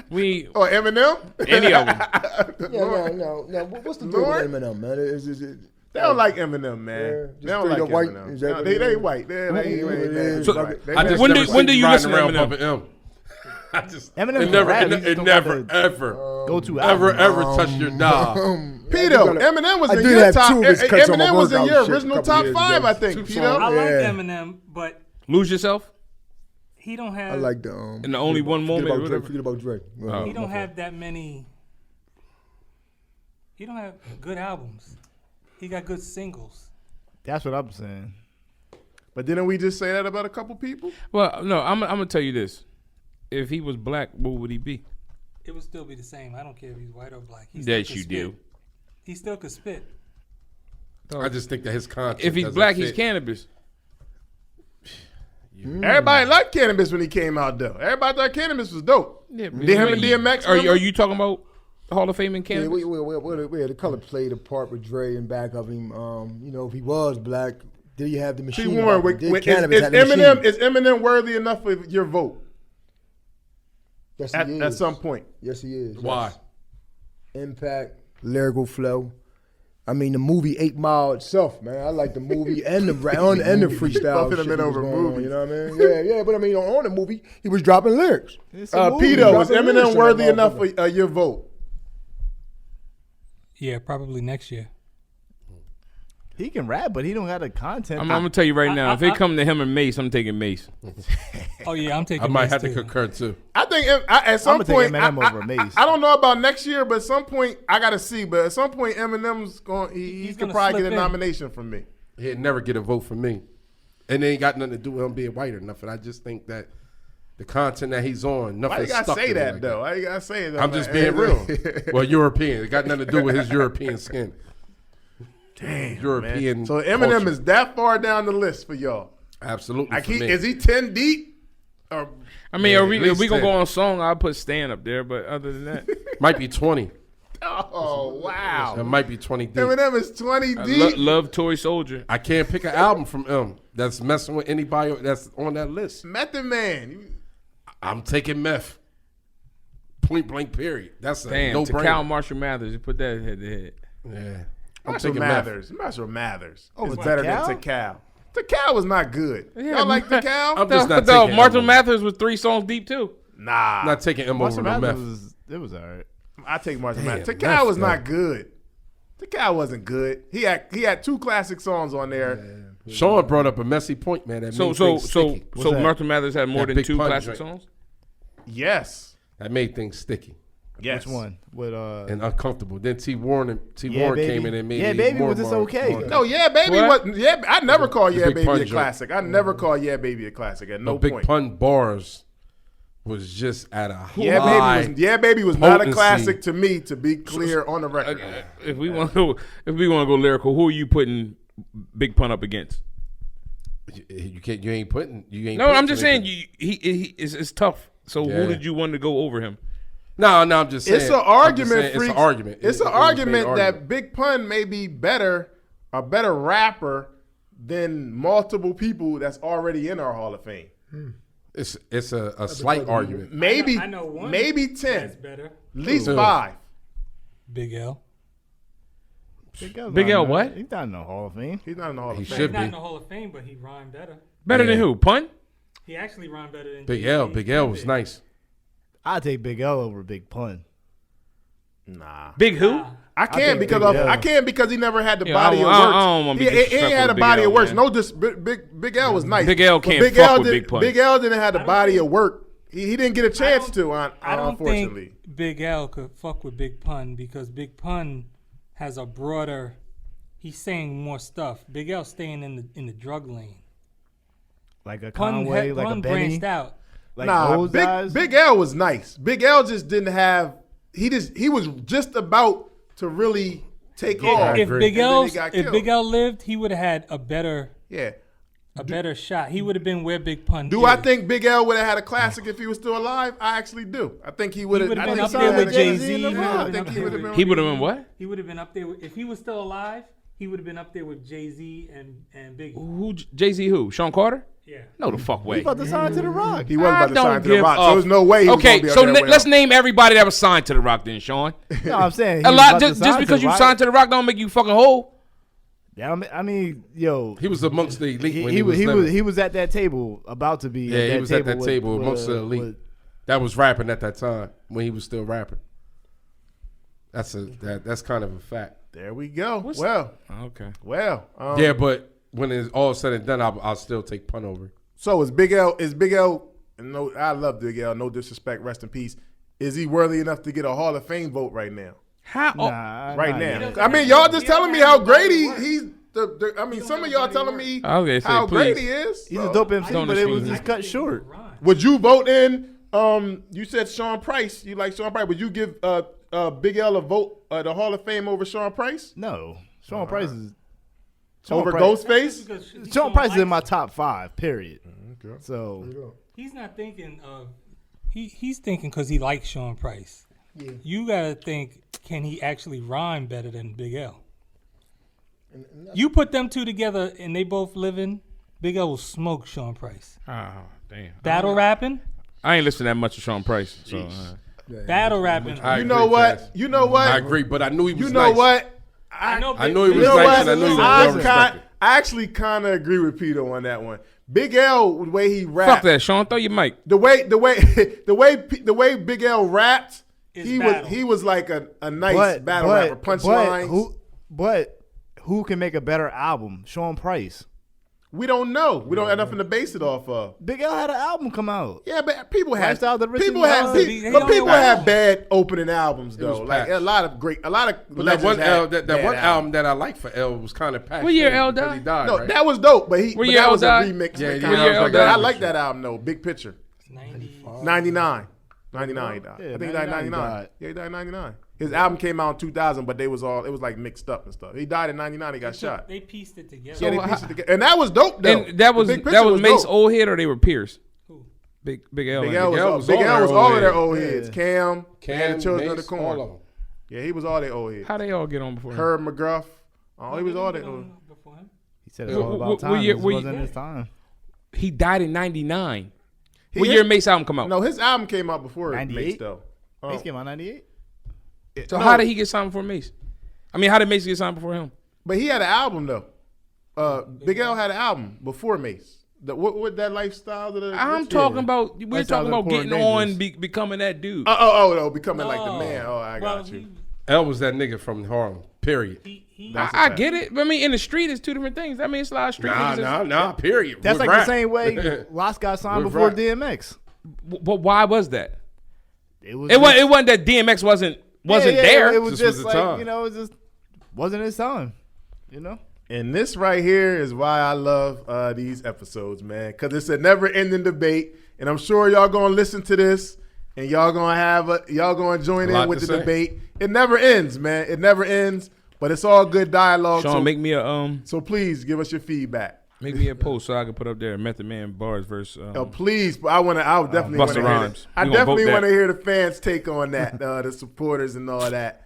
We Or Eminem? any of them. Yeah, no. What's the deal Lord? with Eminem, man? Is it They don't like Eminem, man. Yeah, They just don't like straight up white? Eminem. Is that No, what they it is? white. They So, white. They I just When never do- when do seen you riding listen to around Eminem? bumping M. I just Eminem it can never, rap, he it, just it don't never, got ever, Go to ever, album. ever touched your knob. Peter, Eminem was I in did your have top. two of his cuts on my Eminem was in workout your shit a original couple top years 5, ago. I think. Two Peter. songs. I like Yeah. Eminem, but Lose yourself he don't have. I like the in the only one moment. or whatever. Forget about Drake. Oh. He don't have that many. He don't have good albums. He got good singles. That's what I'm saying. But didn't we just say that about a couple people? Well, no, I'm gonna tell you this: if he was black, what would he be? It would still be the same. I don't care if he's white or black. He That still you could do. spit. He still could spit. I just think that his content. If he's doesn't black, fit. he's cannabis. Everybody liked Cannabis when he came out, though. Everybody thought Cannabis was dope. Yeah, Did him and DMX? Are remember? you talking about Hall of Fame in Yeah, cannabis? the color played a part with Dre in back of him. If he was black, did he have the machine? T. Warren, about him? Did is Cannabis have the Eminem machine? is Eminem worthy enough of your vote Yes, at, he is. at some point? Yes, he is. Why? Yes. Impact, lyrical flow. I mean, the movie 8 Mile itself, man. I like the movie and the freestyle. Both of them shit been he was over going on, movies. you know what I mean? Yeah. But I mean, on the movie, he was dropping lyrics. It's a movie. Peter, is dropping lyrics Eminem in worthy that enough motherfucker. of your vote? Yeah, probably next year. He can rap, but he don't have the content. I'm gonna tell you right now. If it I- come to him and Mace, I'm taking Mace. Oh yeah, I'm taking. I might Mace have to too. concur too. I think at some I'ma take point, Eminem over Mace. I don't know about next year, but at some point, I got to see. But at some point, Eminem's going. He He's could gonna probably slip get a in. nomination from me. He'd never get a vote from me, and it ain't got nothing to do with him being white or nothing. I just think that the content that he's on, nothing. Why you gotta stuck say to me that like though? Why you gotta say that? I'm just being real. Well, European. It got nothing to do with his European skin. European. Man. So Eminem culture. is that far down the list for y'all. Absolutely. For me. Is he 10 deep? Or, I mean, Yeah, if at least we gonna 10. go on song, I'll put Stan up there. But other than that, Might be 20. oh It wow, might be 20 deep. Eminem is 20 I deep. love Toy Soldier. I can't pick an album from M that's messing with anybody that's on that list. Method Man. I'm taking Meth. Point blank. Period. That's a Damn, no to Cal brainer. Marshall Mathers, you put that head to head. Yeah. I'm Marshall taking Meth. Mathers. Marshall Mathers Over is better Cal? than Takal. Takal was not good. Yeah, Y'all like Takal? I'm just not No, taking Marshall M. Mathers was 3 songs deep too. Nah. I'm not taking M Marshall over no Mathers Meth. it was all right. I take Marshall Damn, Mathers. Takal Meth, was not though. good. Takal wasn't good. He had 2 classic songs on there. Sean brought up a messy point, man. That So made so things so sticky. so that? Marshall Mathers had more That than Big 2 Pun classic joint. songs. Yes. That made things sticky Yes. Which one? With and uncomfortable. Then T. Warren Yeah, came Baby. in and made Yeah, it Baby more was just more- okay. more- No, Yeah Baby What? was I never call Yeah Big Baby Pun a joint. classic. I never call Yeah Baby a classic at no Big point. Pun bars was just at a Yeah high. Baby was not a potency. classic to me, to be clear on the record. If we want to go lyrical, who are you putting Big Pun up against? You can't. You ain't putting. You ain't. No, putting I'm just saying anything. he it's tough. So Yeah. who did you want to go over him? No, I'm just saying. It's an I'm just argument, saying, freaks. It's an argument. It's It an was made argument that argument. Big Pun may be a better rapper than multiple people that's already in our Hall of Fame. It's a slight argument. Maybe I know one maybe That's 10, better. at least Who? 5. Big L. Big L what? He's not in the Hall of Fame. He's not in the Hall He of Fame. should He's not be. in the Hall of Fame, but he rhymed better. Better than Yeah. who? Pun? He actually rhymed better than Big Jay-Z L. Big L and was Big. nice. I'd take Big L over Big Pun. Nah. Big who? Nah. I can't think because Big L. I can't because he never had the Yeah, body I of don't- work. I don't wanna be He ain't had disrespectful a to Big body L, of work. man. No, Big L was nice. Big L But can't fuck with Big Pun. Big L didn't have the don't body think- of work. He didn't get a chance don't- to. I don't Unfortunately. think Big L could fuck with Big Pun because Big Pun has a broader. He's saying more stuff. Big L staying in the drug lane. Like a Pun, Conway, like a Pun Benny. branched out. Like Nah, those guys. Big L was nice. Big L just didn't have. He was just about to really take off. If agree. Big And then L he got if killed. Big L lived, he would have had a better shot. He would have been where Big Pun. Do is. I think Big L would have had a classic if he was still alive? I actually do. I think he would he have. would have I been think up he there would've with had- Jay Z? I think he would have been. He would have been what? He would have been up there if he was still alive. He would have been up there with Jay Z and Biggie. Who? Jay-Z who? Sean Carter? Yeah. No, the fuck way. He about to sign to the Rock. He wasn't about to don't sign to the give Rock, a- so there's no way he was Okay, gonna be up so there with let's him. name everybody that was signed to the Rock then, Sean. No, I'm saying A he was lot about to just sign because to you Rock. signed to the Rock don't make you fucking whole. Yeah, I mean, yo, He was amongst the elite when he was living. he was at that table about to be. Yeah, he was at that table amongst the elite. That was rapping at that time when he was still rapping. That's kind of a fact. There we go. Okay. Yeah, But when it's all said and done, I'll still take Pun over. So is Big L? No, I love Big L. No disrespect. Rest in peace. Is he worthy enough to get a Hall of Fame vote right now? How? Nah, Right nah, now. yeah. I mean, y'all just telling me how great he's. I mean, some of y'all telling me Okay, say how great please. he is. He's So, a dope MC, Don't but it was excuse just cut short. Would you vote in? You said Sean Price. You like Sean Price? Would you give Big L a vote the Hall of Fame over Sean Price? No, Sean Price is Over Price- Ghostface? Sean Price is in my top 5. Period. So He's not thinking of. He's thinking because he likes Sean Price. Yeah. You gotta think, can he actually rhyme better than Big L? You put them two together and they both living. Big L will smoke Sean Price. Oh, damn. Battle rapping, I ain't listened that much to Sean Price. So battle rapping. I You agree, know what? Jazz. You know what? I agree, but I knew he was You know nice. what? I know. I know he You was know nice, what? and I knew he was I well respected. actually kind of agree with Peter on that one. Big L, the way he fuck rapped, that, Sean. Throw your mic. the way Big L rapped, Is he battle. was like a nice battle rapper, punchlines. But who can make a better album? Sean Price. We don't know. We don't have nothing to base it off of. Big L had an album come out. Yeah, but people had Lifestyle of the Rich people and had Famous. They but don't people know had why. bad opening albums was though. Like packed. a lot of But that legends one had L, that bad one album that I liked for L was kind of packed. What year in L because died? He died, No, right? that was dope, but What that year was a L died? remix. Yeah, that yeah, kinda what year was L like that. I died? like that album though. Big Picture. 90. 99. 99 he died. Yeah, I think he died in 99 he 99. died. Yeah, he died in 99. His album came out in 2000, but it was like mixed up and stuff. He died in 99. He got shot. They pieced it together. Yeah, they pieced it together. And that was dope, though. And that was The Big Picture Mace dope. old head or they were peers? Who? Big L. Big and L was all of their old heads. Cam, and the Children of the Mace, all of Corn. them. Yeah, he was all their old heads. How they all get on before him? Herb McGruff. Oh, he was all their old. Before him. He said it's all about time. What year- This what wasn't year- his time. He died in 99. He- What his- year Mace album come out? No, his album came out before 98? Mace, though. Mace came out 98. So how did he get signed before Mace? I mean, how did Mace get signed before him? But he had an album, though. Big L had an album before Mace. What that lifestyle? I'm talking about. We're Lifestyles talking of about Poor and getting on, Dangerous. becoming that dude. No, becoming like the man. Oh, I got you. L was that nigga from Harlem. Period. That's a I fact. get it. But I mean, in the street, it's two different things. I mean, it's a lot of street niggas. Nah. Period. That's With like rap. the same way Lost got signed With before rap. DMX. But why was that? It was. It wasn't that DMX wasn't there. It was Just just was the like time. it just wasn't his time. And this right here is why I love these episodes, man, because it's a never-ending debate, and I'm sure y'all gonna listen to this, and y'all gonna join A lot in with to the say. debate. It never ends, man. It never ends, but it's all good dialogue. Sean, make me a So please give us your feedback. make me a post so I can put up there Method Man bars versus. Please, I would definitely want Busta to hear Rhymes. I We gonna definitely vote that. want to hear the fans' take on that, the supporters and all that.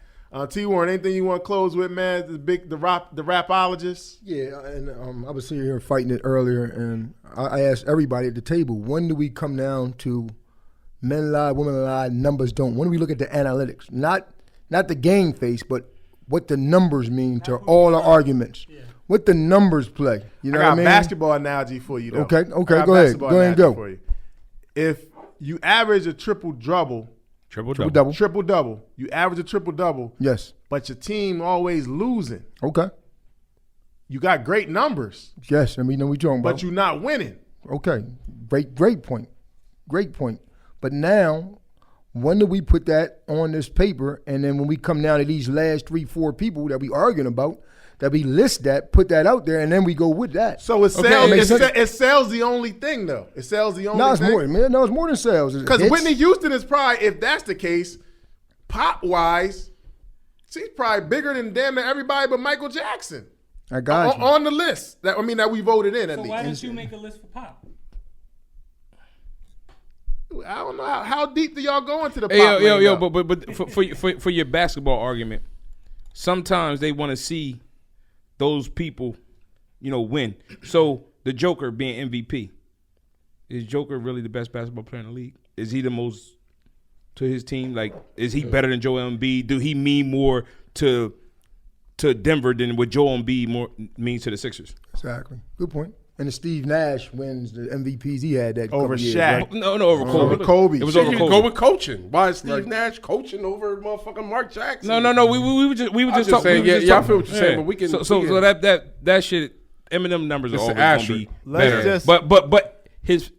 T. Warren, anything you want to the man? The rapologist. Yeah, and I was sitting here fighting it earlier, and I asked everybody at the table, when do we come down to men lie, women lie, numbers don't? When do we look at the analytics? Not the game face, but what the numbers mean to all the arguments. Yeah. What the numbers play. You know I got what I a mean? basketball analogy for you, though. Okay, I got a go ahead. basketball Go ahead and analogy go. for you. If you average a triple-double, Double. you average a triple-double, Yes. but your team always losing. Okay. You got great numbers, Yes, and we know what you're talking about. but you're not winning. Okay, great point. But now, when do we put that on this paper? And then when we come down to these last 3-4 people that we arguing about, that we list that, put that out there, and then we go with that. So it sells. Okay, makes sense. It sells the only thing, though. It sells the only No, it's thing. more, man. No, it's more than sales. Because Hits. Whitney Houston is probably, if that's the case, pop-wise, she's probably bigger than damn near everybody but Michael Jackson. I got you. On the list. That we voted in at So least. why didn't you make a list for pop? I don't know how deep do y'all go into the pop Hey, yo, lane, though? but for your basketball argument, sometimes they want to see those people, win. So the Joker being MVP, is Joker really the best basketball player in the league? Is he the most to his team? Like, is he better than Joel Embiid? Do he mean more to Denver than what Joel Embiid means to the Sixers? Exactly. Good point. And the Steve Nash wins the MVPs he had that Over couple years, Shaq. right? No, over Kobe. Over Kobe. It was Shit, over you Kobe. can go with coaching. Why is Steve Nash coaching over motherfucking Mark Jackson? No. We were just just saying, yeah, I feel what you're saying, but we can- So we can- that shit. Eminem numbers are It's always an gonna asterisk. be Let's better. just- But his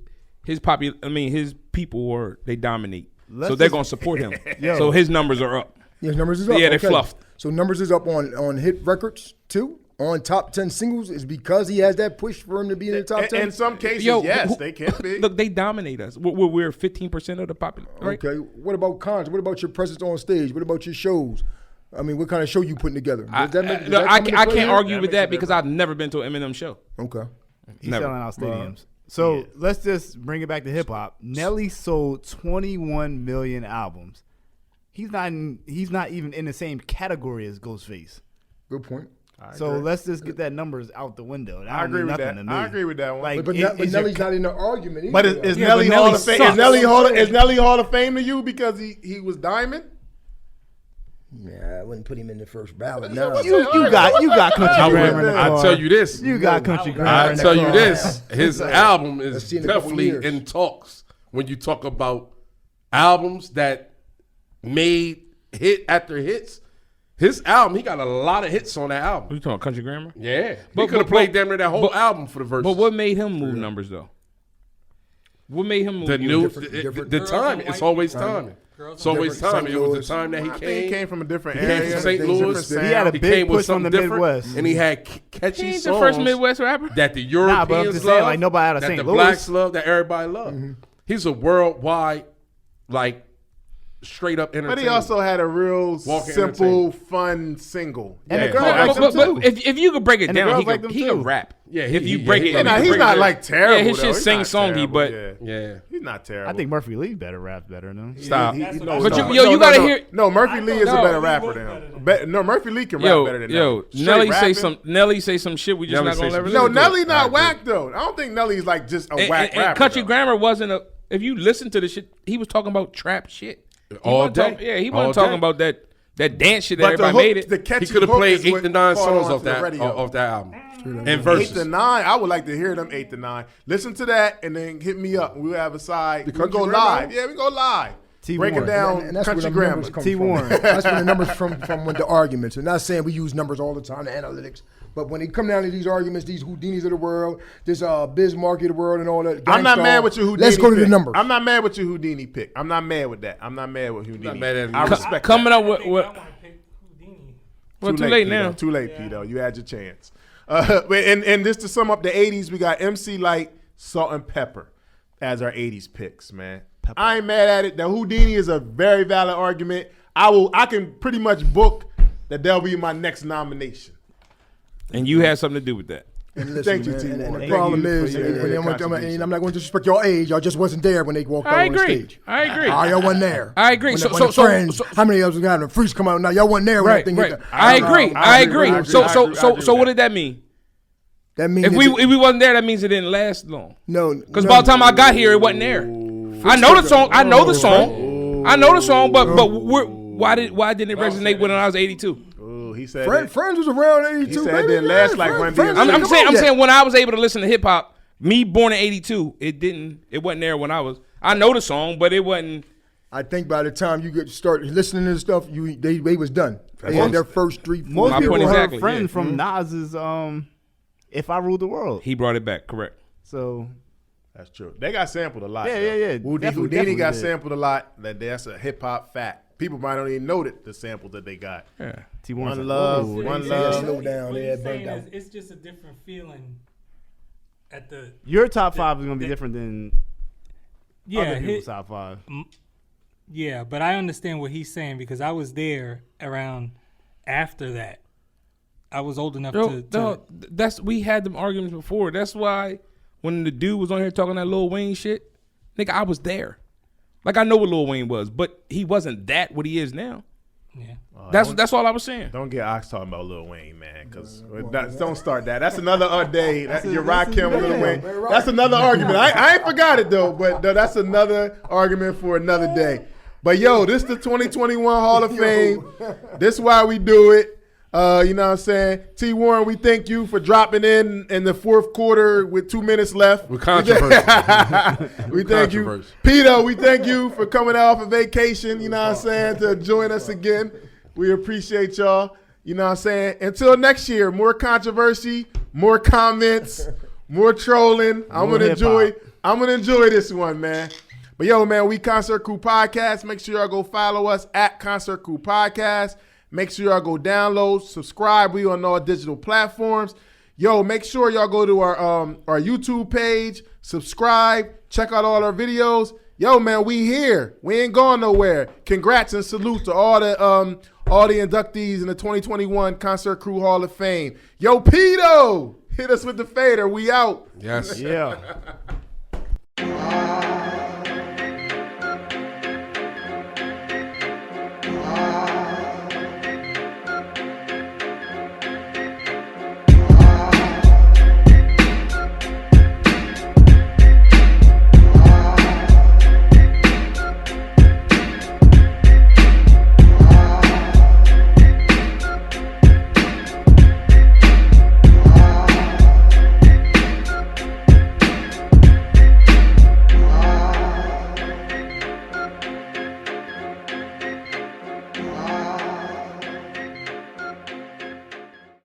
his people they dominate. Let's So they're just- gonna support him. Yo. So his numbers are up. Yes, numbers is up. Yeah, they okay. fluffed. So numbers is up on hit records too. On top 10 singles is because he has that push for him to be in the top 10. In some cases, Yo, yes, who- they can be. Look, they dominate us. We're 15% of the population. Right? Okay. What about cons? What about your presence on stage? What about your shows? I mean, what kind of show you putting together? Does that make, does that come into I play can't here? argue with that because I've never been to an Eminem show. Okay. He's Never. selling out stadiums. So let's just bring it back to hip hop. Nelly sold 21 million albums. He's not even in the same category as Ghostface. Good point. So let's just get that numbers out the window. That I don't agree mean with nothing that. to me. I agree with that one. Like, But is your- Nelly's not in the argument either. But is Yeah, Nelly but Hall Nelly of Fame? sucks. Is Nelly Hall of Fame to you because he was diamond? Yeah, I wouldn't put him in the first ballot. No. No. you got country I grammar in the car. I'll tell you this. You got country grammar I'll in the tell you car. this. His album Let's is see in a couple definitely years. in talks when you talk about albums that made hit after hits. His album, he got a lot of hits on that What album. you talking country grammar? Yeah. He But- could have but- played damn near that whole but- album for the verses. But what made him move numbers though? What made him move? The new, different- the Girls time, and it's white always people. timing. Girls It's always Different timing. St. It was Louis. the time that he I think he came. came from a different He came area. from St. different Louis. sound. He had a He big came with push from something the different, Midwest. and he had catchy He ain't songs the first Midwest rapper. that the Nah, Europeans but I'm just love, saying, like, nobody out of that St. the Louis. blacks love, that everybody love. He's a worldwide, like, straight up entertainment. But he also had a real Walking simple, fun single. And the Yeah. girl But, likes them too. but if you could break it And the down, girls he like could them too. rap. Yeah, if you he- break yeah, it, he- if Nah, you he's break not it- like terrible. Yeah, his though. shit He's sing not songy, terrible, but yeah. Yeah. He's not terrible. I think Murphy Lee better rap better than him. Stop. That's what no, I But thought. you gotta hear. No, Murphy Lee is a No, better Lee rapper was than better him. than No, Murphy Lee can rap better than him. Straight Nelly say rapping. some. Nelly say some shit. We just Nelly not gonna say let some it. No, shit. Nelly I not agree. whack though. I don't think Nelly's like just a whack And rapper. Country though. Grammar wasn't a. If you listen to the shit, he was talking about trap shit He All wasn't day. talk- yeah, he All wasn't talking day. about that dance shit that But the everybody hook, made it. the catchy He could have hook played is 8 what to 9 caught songs on off to the that radio. off that album. And 8 verses. to 9. I would like to hear them 8 to 9. Listen to that and then hit me up. We'll have a side. We Country go Grammar? live. Yeah, we go live. T. Breaking Warren. down And that's where country the grammar. numbers come T. from. Warren. That's where the numbers from when the arguments. And not saying we use numbers all the time, the analytics. But when it come down to these arguments, these Houdinis of the world, this Bismarck of the world, and all that. I'm not Gangstar, mad with your Houdini. Let's go to pick. the numbers. I'm not mad with your Houdini pick. I'm not mad with that. I'm not mad with Houdini. Not mad at I you. respect Coming that. up with I what? want to pick Houdini. Well, too late now. Too late, Pito. You had your chance. And just to sum up the 80s, we got MC Light, Salt and Pepper as our 80s picks, man. I ain't mad at it. The Houdini is a very valid argument. I can pretty much book that that'll be my next nomination. And you had something to do with that. And listen, Thank you, man, T. and Warren. the Thank problem you is, for your and contribution. I'm not going to disrespect your age. Y'all just wasn't there when they walked out I on the agree. stage. I agree. Y'all wasn't there. I agree. When So- the, when so- the so- friends, so- how many of us got the freaks come out? Now y'all wasn't there when Right, that thing right. hit the, I agree. I agree. So I what agree did that mean? That means If we wasn't there, that means it didn't last long. no, Because by the time I got here, it wasn't there. I know the song. I know the song. I know the song. But why didn't it resonate when I was 82? Ooh, he said Friends, that. Friends was around 82. He said it baby. didn't last like Run Friends DMC. didn't I'm come saying out yet. when I was able to listen to hip hop, me born in 82, it wasn't there when I was. I know the song, but it wasn't. I think by the time you get start listening to stuff, they was done. They had their first 3, 4 Most My people point heard exactly, Friends yeah. from Nas's "If I Ruled the World." He brought it back. Correct. So That's true. They got sampled a lot. Yeah, though. yeah, yeah. Houdini Definitely got did. sampled a lot. That's a hip hop fact. People might not even know the samples that they got. Yeah. T. Warren's One like, love, "Whoa." one Yeah, love. slow down. What They he's had saying burnt out. is it's just a different feeling at the Your top five is gonna be different than other people's his- top five. yeah, but I understand what he's saying because I was there around after that. I was old enough to We had them arguments before. That's why when the dude was on here talking that Lil Wayne shit, nigga, I was there. Like I know what Lil Wayne was, but he wasn't what he is now. yeah. That's all I was saying. Don't get Ox talking about Lil Wayne, man, because don't start that. That's another day. You're Rock Kim, Lil Wayne. That's another argument. I ain't forgot it though, but that's another argument for another day. But yo, this is the 2021 Hall of Fame. This is why we do it. You know what I'm saying? T. Warren, we thank you for dropping in the fourth quarter with 2 minutes left. With controversy. We thank you. Controversy. Peter, we thank you for coming off a vacation, you know what I'm saying, to join us again. We appreciate y'all. You know what I'm saying? Until next year, more controversy, more comments, more trolling. I'm More gonna hip-hop. enjoy this one, man. But yo, man, we Concert Crew Podcast. Make sure y'all go follow us at Concert Crew Podcast. Make sure y'all go download, subscribe. We on all digital platforms. Yo, make sure y'all go to our YouTube page, subscribe, check out all our videos. Yo, man, we here. We ain't going nowhere. Congrats and salute to all the inductees in the 2021 Concert Crew Hall of Fame. Yo, Pito, hit us with the fader. We out. Yes. Yeah.